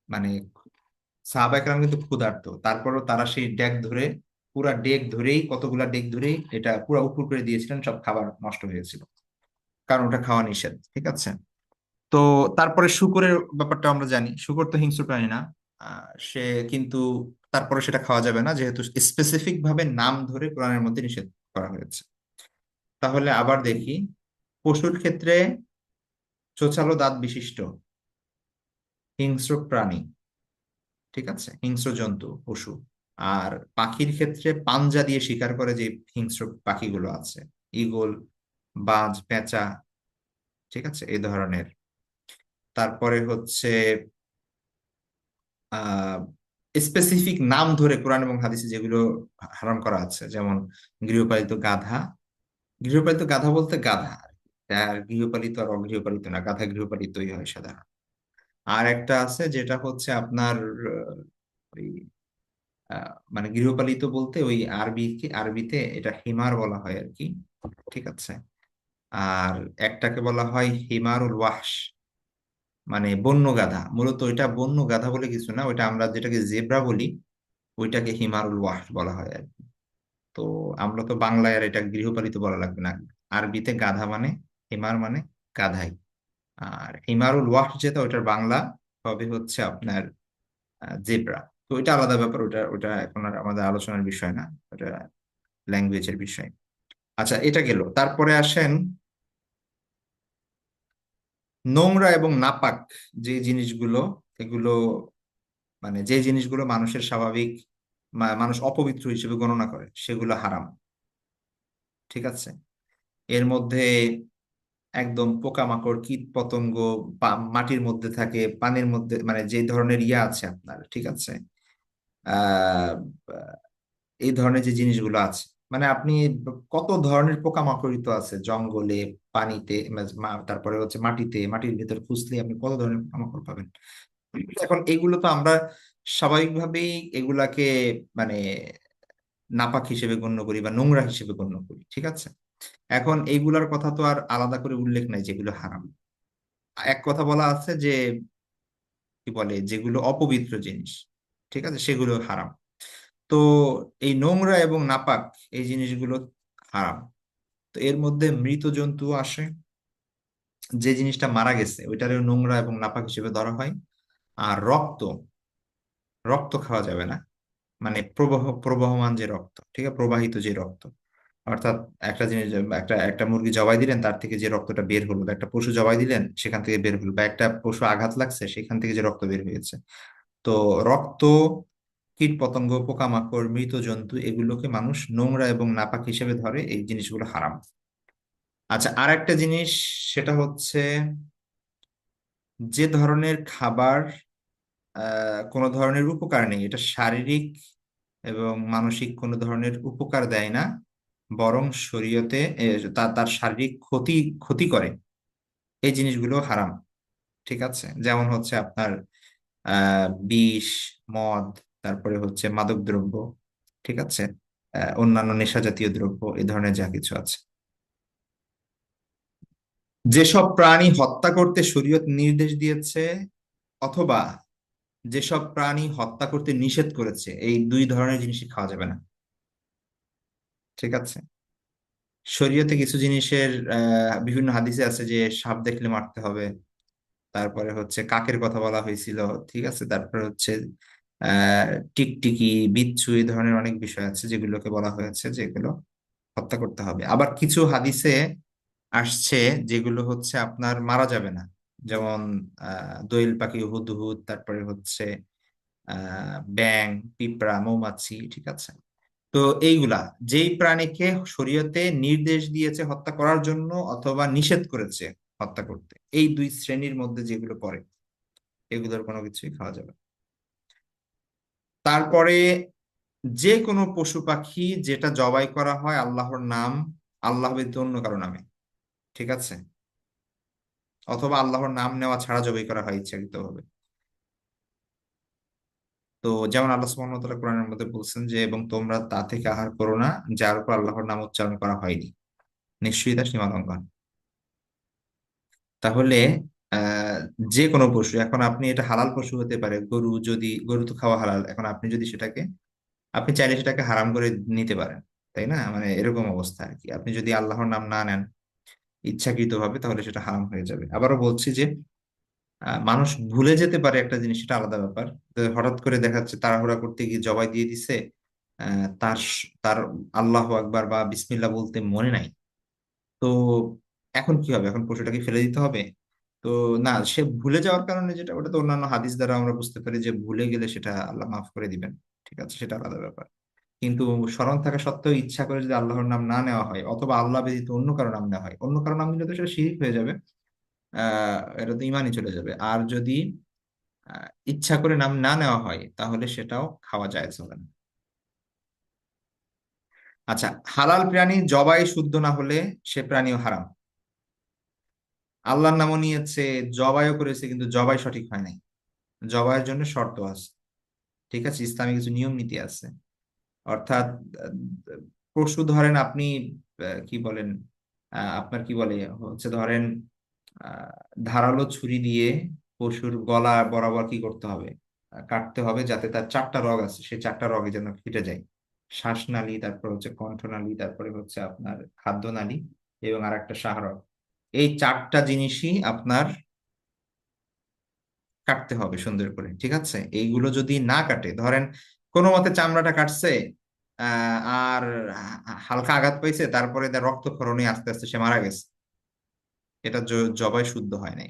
[SPEAKER 1] মানে সাহাবা একরাম কিন্তু ক্ষুধার্ত, তারপরও তারা সেই ডেক ধরে, পুরা ডেক ধরেই, কতগুলা ডেক ধরেই এটা পুরো উপর করে দিয়েছিলেন, সব খাবার নষ্ট হয়েছিল, কারণ ওটা খাওয়া নিষেধ। ঠিক আছে। তো তারপরে শূকরের ব্যাপারটা আমরা জানি, শূকর তো হিংস্র প্রাণী না। সে কিন্তু তারপরে সেটা খাওয়া যাবে না, যেহেতু স্পেসিফিক ভাবে নাম ধরে কোরআনের মধ্যে নিষেধ করা হয়েছে। তাহলে আবার দেখি, পশুর ক্ষেত্রে চোচালো দাঁত বিশিষ্ট হিংস্র প্রাণী, ঠিক আছে, হিংস্র জন্তু, পশু। আর পাখির ক্ষেত্রে পাঞ্জা দিয়ে শিকার করে যে হিংস্র পাখিগুলো আছে, ঈগল, বাজ, পেঁচা, ঠিক আছে, এই ধরনের। তারপরে হচ্ছে আহ স্পেসিফিক নাম ধরে কোরআন এবং হাদিসে যেগুলো হারাম করা আছে, যেমন গৃহপালিত গাধা। গৃহপালিত গাধা বলতে গাধা আর কি। আর গৃহপালিত আর অগৃহপালিত না, গাধা গৃহপালিতই হয় সাধারণত। আর একটা আছে যেটা হচ্ছে আপনার ওই মানে গৃহপালিত বলতে ওই আরবিতে এটা হিমার বলা হয় আর কি। ঠিক আছে। আর একটাকে বলা হয় হিমারুল ওয়াহশ, মানে বন্য গাধা। মূলত ওইটা বন্য গাধা বলে কিছু না, ওইটা আমরা যেটাকে জেব্রা বলি, ওইটাকে হিমারুল ওয়াহশ বলা হয় আর কি। তো আমরা তো বাংলায় আর এটা গৃহপালিত বলা লাগবে না। আরবিতে গাধা মানে, হিমার মানে গাধাই। আর হিমারুল ওয়াহশ যেটা, ওইটার বাংলা হবে হচ্ছে আপনার জেব্রা। তো ওইটা আলাদা ব্যাপার, ওটা ওটা এখন আর আমাদের আলোচনার বিষয় না, ওটা ল্যাঙ্গুয়েজের বিষয়। আচ্ছা, এটা গেল। তারপরে আসেন নোংরা এবং নাপাক যে জিনিসগুলো, এগুলো মানে যে জিনিসগুলো মানুষের স্বাভাবিক, মানুষ অপবিত্র হিসেবে গণনা করে, সেগুলো হারাম। ঠিক আছে। এর মধ্যে একদম পোকামাকড়, কীট পতঙ্গ, মাটির মধ্যে থাকে, পানির মধ্যে, মানে যে ধরনের ইয়া আছে আপনার, ঠিক আছে, আহ এই ধরনের যে জিনিসগুলো আছে, মানে আপনি কত ধরনের পোকামাকড়ই তো আছে জঙ্গলে, পানিতে, তারপরে হচ্ছে মাটিতে, মাটির ভিতর খুঁজলে আপনি কত ধরনের পোকামাকড় পাবেন। এখন এগুলো তো আমরা স্বাভাবিকভাবেই এগুলাকে মানে নাপাক হিসেবে গণ্য করি বা নোংরা হিসেবে গণ্য করি। ঠিক আছে। এখন এইগুলার কথা তো আর আলাদা করে উল্লেখ নাই যেগুলো হারাম। এক কথা বলা আছে যে কি বলে, যেগুলো অপবিত্র জিনিস, ঠিক আছে, সেগুলো হারাম। তো এই নোংরা এবং নাপাক এই জিনিসগুলো হারাম। তো এর মধ্যে মৃত জন্তু আসে, যে জিনিসটা মারা গেছে ওইটারও নোংরা এবং নাপাক হিসেবে ধরা হয়। আর রক্ত, রক্ত খাওয়া যাবে না, মানে প্রবহমান যে রক্ত, ঠিক আছে, প্রবাহিত যে রক্ত, অর্থাৎ একটা জিনিস, একটা একটা মুরগি জবাই দিলেন, তার থেকে যে রক্তটা বের হলো, বা একটা পশু জবাই দিলেন সেখান থেকে বের হলো, বা একটা পশু আঘাত লাগছে সেখান থেকে যে রক্ত বের হয়েছে। তো রক্ত, কীট পতঙ্গ, পোকামাকড়, মৃত জন্তু, এগুলোকে মানুষ নোংরা এবং নাপাক হিসেবে ধরে, এই জিনিসগুলো হারাম। আচ্ছা, আর একটা জিনিস, সেটা হচ্ছে যে ধরনের খাবার কোনো ধরনের উপকার নেই, এটা শারীরিক এবং মানসিক কোনো ধরনের উপকার দেয় না, বরং শরীয়তে তার তার শারীরিক ক্ষতি ক্ষতি করে, এই জিনিসগুলো হারাম। ঠিক আছে। যেমন হচ্ছে আপনার বিষ, মদ, তারপরে হচ্ছে মাদক দ্রব্য, ঠিক আছে, অন্যান্য নেশা জাতীয় দ্রব্য, এই ধরনের যা কিছু আছে। যেসব প্রাণী হত্যা করতে শরীয়ত নির্দেশ দিয়েছে, অথবা যেসব প্রাণী হত্যা করতে নিষেধ করেছে, এই দুই ধরনের জিনিসই খাওয়া যাবে না। ঠিক আছে। শরীয়তে কিছু জিনিসের বিভিন্ন হাদিসে আছে যে সাপ দেখলে মারতে হবে, তারপরে হচ্ছে কাকের কথা বলা হয়েছিল, ঠিক আছে, তারপরে হচ্ছে আহ টিকটিকি, বিচ্ছু, এই ধরনের অনেক বিষয় আছে যেগুলোকে বলা হয়েছে যেগুলো হত্যা করতে হবে। আবার কিছু হাদিসে আসছে যেগুলো হচ্ছে আপনার মারা যাবে না, যেমন দোয়েল পাখি, হুদহুদ, তারপরে হচ্ছে ব্যাং, পিঁপড়া, মৌমাছি, ঠিক আছে। তো এইগুলা যেই প্রাণীকে শরীয়তে নির্দেশ দিয়েছে হত্যা করার জন্য অথবা নিষেধ করেছে হত্যা করতে, এই দুই শ্রেণীর মধ্যে যেগুলো পড়ে, এগুলোর কোনো কিছুই খাওয়া যাবে না। তারপরে যে কোনো পশু পাখি যেটা জবাই করা হয় আল্লাহর নাম, আল্লাহ ব্যতীত অন্য কারো নামে, ঠিক আছে, অথবা আল্লাহর নাম নেওয়া ছাড়া জবাই করা হয় ইচ্ছাকৃত হবে, তো যেমন আল্লাহ সুবহানাহু ওয়া তাআলা কোরআনের মধ্যে বলছেন যে এবং তোমরা তা থেকে আহার করো না যার উপর আল্লাহর নাম উচ্চারণ করা হয়নি, নিশ্চয়ই তা সীমা লঙ্ঘন। তাহলে আহ যে কোনো পশু, এখন আপনি এটা হালাল পশু হতে পারে, গরু, যদি গরু তো খাওয়া হালাল, এখন আপনি যদি সেটাকে, আপনি চাইলে সেটাকে হারাম করে নিতে পারেন, তাই না? মানে এরকম অবস্থা আর কি। আপনি যদি আল্লাহর নাম না নেন ইচ্ছাকৃত ভাবে, তাহলে সেটা হারাম হয়ে যাবে। আবারও বলছি যে মানুষ ভুলে যেতে পারে একটা জিনিস, সেটা আলাদা ব্যাপার। তো হঠাৎ করে দেখা যাচ্ছে তাড়াহুড়া করতে গিয়ে জবাই দিয়ে দিছে, তার আল্লাহ আকবার বা বিসমিল্লাহ বলতে মনে নাই। তো এখন কি হবে? এখন পশুটাকে ফেলে দিতে হবে? তো না, সে ভুলে যাওয়ার কারণে যেটা, ওটা তো অন্যান্য হাদিস দ্বারা আমরা বুঝতে পারি যে ভুলে গেলে সেটা আল্লাহ মাফ করে দিবেন। ঠিক আছে, সেটা আলাদা ব্যাপার। কিন্তু স্মরণ থাকা সত্ত্বেও ইচ্ছা করে যদি আল্লাহর নাম না নেওয়া হয়, অথবা আল্লাহ ব্যতীত অন্য কারো নাম নেওয়া হয়, অন্য কারো নাম নিলে তো সেটা শিরক হয়ে যাবে। এটা তো ইমানই চলে যাবে। আর যদি ইচ্ছা করে নাম না নেওয়া হয়, তাহলে সেটাও খাওয়া যায় হবে না। আচ্ছা, হালাল প্রাণী জবাই শুদ্ধ না হলে সে প্রাণীও হারাম। আল্লাহর নামও নিয়েছে, জবাইও করেছে, কিন্তু জবাই সঠিক হয় নাই। জবাইয়ের জন্য শর্ত আছে, ঠিক আছে, ইসলামী কিছু নিয়ম নীতি আছে। অর্থাৎ আহ, পশু ধরেন আপনি, কি বলেন, আপনার কি বলে হচ্ছে, ধরেন আহ, ধারালো ছুরি দিয়ে পশুর গলা বরাবর কি করতে হবে, কাটতে হবে, যাতে তার চারটা রগ আছে, সেই চারটা রগে যেন কেটে যায়। শ্বাসনালী, তারপর হচ্ছে কণ্ঠনালী, তারপরে হচ্ছে আপনার খাদ্যনালী, এবং আর একটা শাহরগ। এই চারটা জিনিসই আপনার কাটতে হবে সুন্দর করে, ঠিক আছে? এইগুলো যদি না কাটে, ধরেন কোনো মতে চামড়াটা কাটছে, আর হালকা আঘাত পাইছে, তারপরে তার রক্তক্ষরণে আস্তে আস্তে সে মারা গেছে, এটা জবাই শুদ্ধ হয় নাই।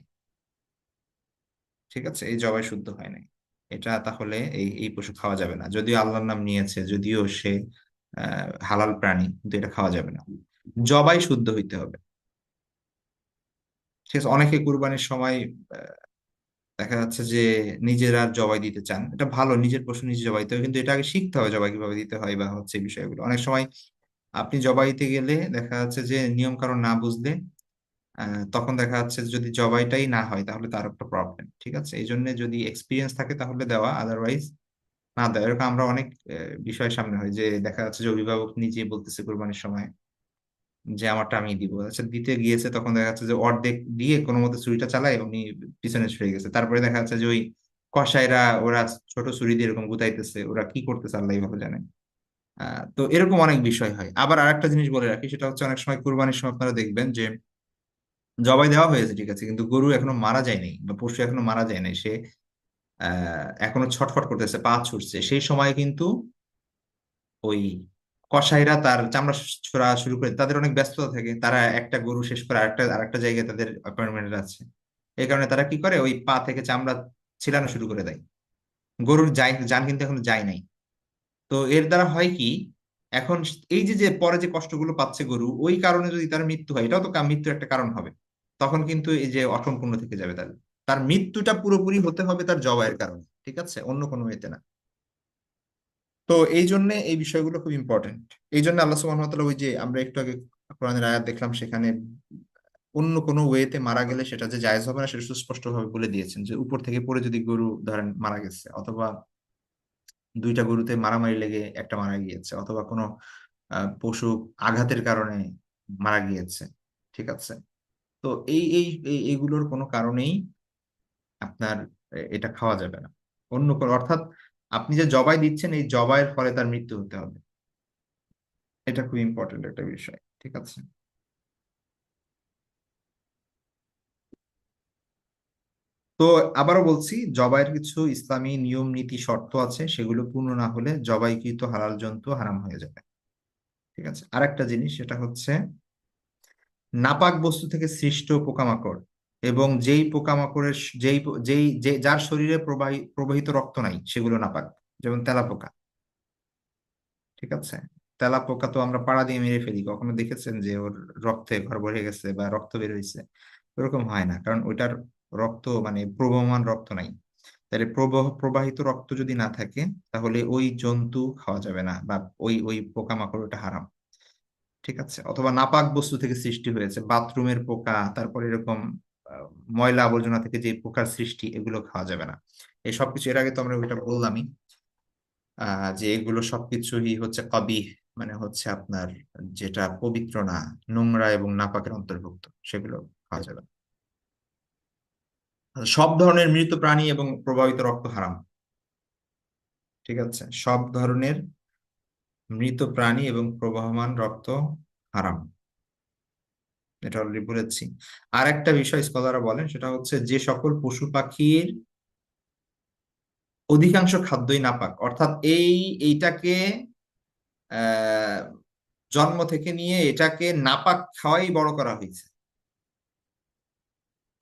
[SPEAKER 1] ঠিক আছে, এই জবাই শুদ্ধ হয় নাই। এটা তাহলে এই এই পশু খাওয়া যাবে না, যদিও আল্লাহর নাম নিয়েছে, যদিও সে হালাল প্রাণী, কিন্তু এটা খাওয়া যাবে না। জবাই শুদ্ধ হইতে হবে। ঠিক আছে, অনেকে কুরবানির সময় দেখা যাচ্ছে যে নিজেরা জবাই দিতে চান, এটা ভালো, নিজের পশু নিজে জবাই দিতে হবে, কিন্তু এটা আগে শিখতে হবে জবাই কিভাবে দিতে হয়, বা হচ্ছে এই বিষয়গুলো। অনেক সময় আপনি জবাই দিতে গেলে দেখা যাচ্ছে যে নিয়ম কানুন না বুঝলে তখন দেখা যাচ্ছে যদি জবাইটাই না হয়, তাহলে তার একটা প্রবলেম। ঠিক আছে, এই জন্য যদি এক্সপিরিয়েন্স থাকে তাহলে দেওয়া, আদারওয়াইজ না দেওয়া। এরকম আমরা অনেক বিষয় সামনে হয় যে দেখা যাচ্ছে যে অভিভাবক নিজে বলতেছে কোরবানির সময় যে আমারটা আমি দিব, আচ্ছা দিতে গিয়েছে, তখন দেখা যাচ্ছে যে অর্ধেক দিয়ে কোনো মতে ছুরিটা চালায়, উনি পিছনে সরে গেছে। তারপরে দেখা যাচ্ছে যে ওই কসাইরা ওরা ছোট ছুরি দিয়ে এরকম গুতাইতেছে, ওরা কি করতেছে আল্লাহ ভালো জানে। তো এরকম অনেক বিষয় হয়। আবার আরেকটা জিনিস বলে রাখি, সেটা হচ্ছে অনেক সময় কুরবানির সময় আপনারা দেখবেন যে জবাই দেওয়া হয়েছে, ঠিক আছে, কিন্তু গরু এখনো মারা যায়নি বা পশু এখনো মারা যায় নাই, সে এখনো ছটফট করতেছে, পা ছুটছে, সেই সময় কিন্তু ওই কসাইরা তার চামড়া ছোড়া শুরু করে, তাদের অনেক ব্যস্ততা থাকে, তারা একটা গরু শেষ করে আরেকটা জায়গায় তাদের অ্যাপয়েন্টমেন্ট আছে। এই কারণে তারা কি করে, ওই পা থেকে চামড়া ছিলানো শুরু করে দেয়। গরুর জান কিন্তু এখনো যায় নাই। তো এর দ্বারা হয় কি, এখন এই যে যে পরে যে কষ্টগুলো পাচ্ছে গরু, ওই কারণে যদি তার মৃত্যু হয়, এটাও তো মৃত্যুর একটা কারণ হবে, তখন কিন্তু এই যে অসম্পূর্ণ থেকে যাবে। তার তার মৃত্যুটা পুরোপুরি হতে হবে তার জবাইয়ের কারণে, ঠিক আছে, অন্য কোনো এতে না। তো এই জন্য এই বিষয়গুলো খুব ইম্পর্টেন্ট। এই জন্য আল্লাহ সুবহানাহু ওয়া তাআলা, ওই যে আমরা একটু আগে কোরআনের আয়াত দেখলাম, সেখানে অন্য কোনো ওয়েতে মারা গেলে সেটা যে জায়েজ হবে না, সেটা সুস্পষ্ট ভাবে বলে দিয়েছেন, যে উপর থেকে পড়ে যদি গরু ধরেন মারা গেছে, অথবা দুইটা গরুতে মারামারি লেগে একটা মারা গিয়েছে, অথবা কোনো পশু আঘাতের কারণে মারা গিয়েছে, ঠিক আছে, তো এইগুলোর কোনো কারণেই আপনার এটা খাওয়া যাবে না। অন্য কোনো, অর্থাৎ আপনি যে জবাই দিচ্ছেন, এই জবাইয়ের ফলে তার মৃত্যু হতে হবে। এটা খুব ইম্পর্টেন্ট একটা বিষয়, ঠিক আছে। তো আবারও বলছি, জবাইয়ের কিছু ইসলামী নিয়ম নীতি শর্ত আছে, সেগুলো পূর্ণ না হলে জবাইকৃত হালাল জন্তু হারাম হয়ে যাবে। ঠিক আছে, আরেকটা জিনিস সেটা হচ্ছে নাপাক বস্তু থেকে সৃষ্ট পোকামাকড়, এবং যেই পোকামাকড়ের যার শরীরে প্রবাহিত রক্ত নাই, সেগুলো নাপাক। যেমন তেলাপোকা, ঠিক আছে, তেলাপোকা তো আমরা পাড়া দিয়ে মেরে ফেলি, কখনো দেখেছেন যে ওর রক্তে ঘর ভরে গেছে বা রক্ত বের হয়েছে? ওরকম হয় না, কারণ ওইটার রক্ত মানে প্রবহমান রক্ত নাই। তাহলে প্রবাহিত রক্ত যদি না থাকে, তাহলে ওই জন্তু খাওয়া যাবে না, বা ওই ওই পোকামাকড়, ওটা হারাম। ঠিক আছে, অথবা নাপাক বস্তু থেকে সৃষ্টি হয়েছে, বাথরুমের পোকা, তারপর এরকম আহ, ময়লা আবর্জনা থেকে যে পোকার সৃষ্টি, এগুলো খাওয়া যাবে না। এই সবকিছু এর আগে তো আমরা ওইটা বললামই। যে এগুলো সবকিছুই হচ্ছে কবিহ, মানে হচ্ছে আপনার যেটা পবিত্র না, নোংরা এবং নাপাকের অন্তর্ভুক্ত, সেগুলো খাওয়া যাবে না। সব ধরনের মৃত প্রাণী এবং প্রবাহিত রক্ত হারাম। ঠিক আছে, সব ধরনের মৃত প্রাণী এবং প্রবহমান রক্ত হারাম, এটা অলরেডি বলেছি। আর একটা বিষয় স্কলাররা বলেন, সেটা হচ্ছে যে সকল পশু পাখির অধিকাংশ খাদ্যই নাপাক, অর্থাৎ এইটাকে আহ জন্ম থেকে নিয়ে এটাকে নাপাক খাওয়াই বড় করা হয়েছে,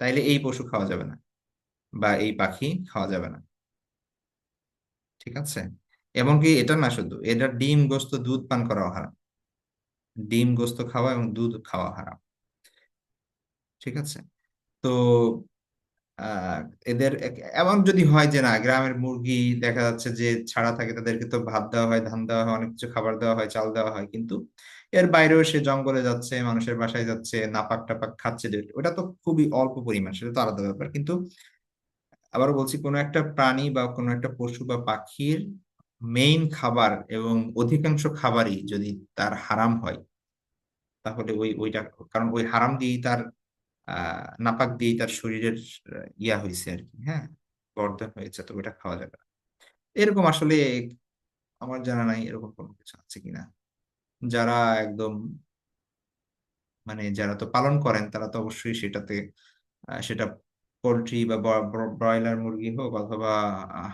[SPEAKER 1] তাইলে এই পশু খাওয়া যাবে না বা এই পাখি খাওয়া যাবে না। ঠিক আছে, এমনকি এটা না, শুধু এটা ডিম গোস্ত দুধ পান করা হারাম। ডিম গোস্ত খাওয়া এবং দুধ খাওয়া হারাম। ঠিক আছে। তো আহ এদের এমন যদি হয় যে না, গ্রামের মুরগি দেখা যাচ্ছে যে ছাড়া থাকে, তাদেরকে তো ভাত দেওয়া হয়, ধান দেওয়া হয়, অনেক কিছু খাবার দেওয়া হয়, চাল দেওয়া হয়, কিন্তু এর বাইরেও সে জঙ্গলে যাচ্ছে, মানুষের বাসায় যাচ্ছে, নাপাক টাপাক খাচ্ছে, ওটা তো খুবই অল্প পরিমাণ, সেটা তো আলাদা ব্যাপার। কিন্তু আবার বলছি, কোনো একটা প্রাণী বা কোনো একটা পশু বা পাখির মেইন খাবার এবং অধিকাংশ খাবারই যদি তার হারাম হয়, তাহলে ওইটা, কারণ ওই হারাম দিয়েই তার নাপাক দিয়েই তার শরীরের ইয়া হয়েছে আর কি, হ্যাঁ, বর্ধন হয়েছে, তো ওটা খাওয়া যাবে না। এরকম আসলে আমার জানা নাই এরকম কোনো কিছু আছে কিনা। যারা একদম মানে যারা তো পালন করেন, তারা তো অবশ্যই সেটাতে সেটা পোলট্রি বা ব্রয়লার মুরগি হোক অথবা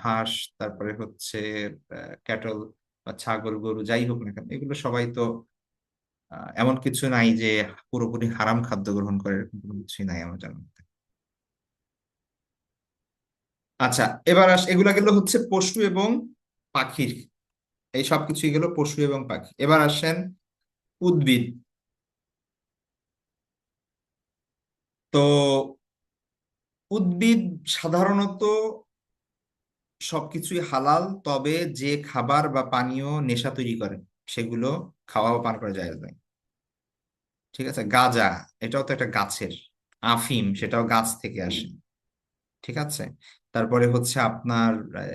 [SPEAKER 1] হাঁস, তারপরে হচ্ছে ক্যাটল বা ছাগল গরু যাই হোক না কেন, এগুলো সবাই তো এমন কিছু নাই যে পুরোপুরি হারাম খাদ্য গ্রহণ করে, এরকম কোনো কিছুই নাই আমার জানা মতে। আচ্ছা, এবার এগুলা গেল হচ্ছে পশু এবং পাখির, এই সব কিছুই গেল পশু এবং পাখি। এবার আসেন উদ্ভিদ। তো উদ্ভিদ সাধারণত সবকিছুই হালাল, তবে যে খাবার বা পানীয় নেশা তৈরি করে সেগুলো খাওয়া বা পান করা যায় না। ঠিক আছে, গাঁজা, এটাও তো একটা গাছের। আফিম, সেটাও গাছ থেকে আসে। ঠিক আছে। তারপরে হচ্ছে আপনার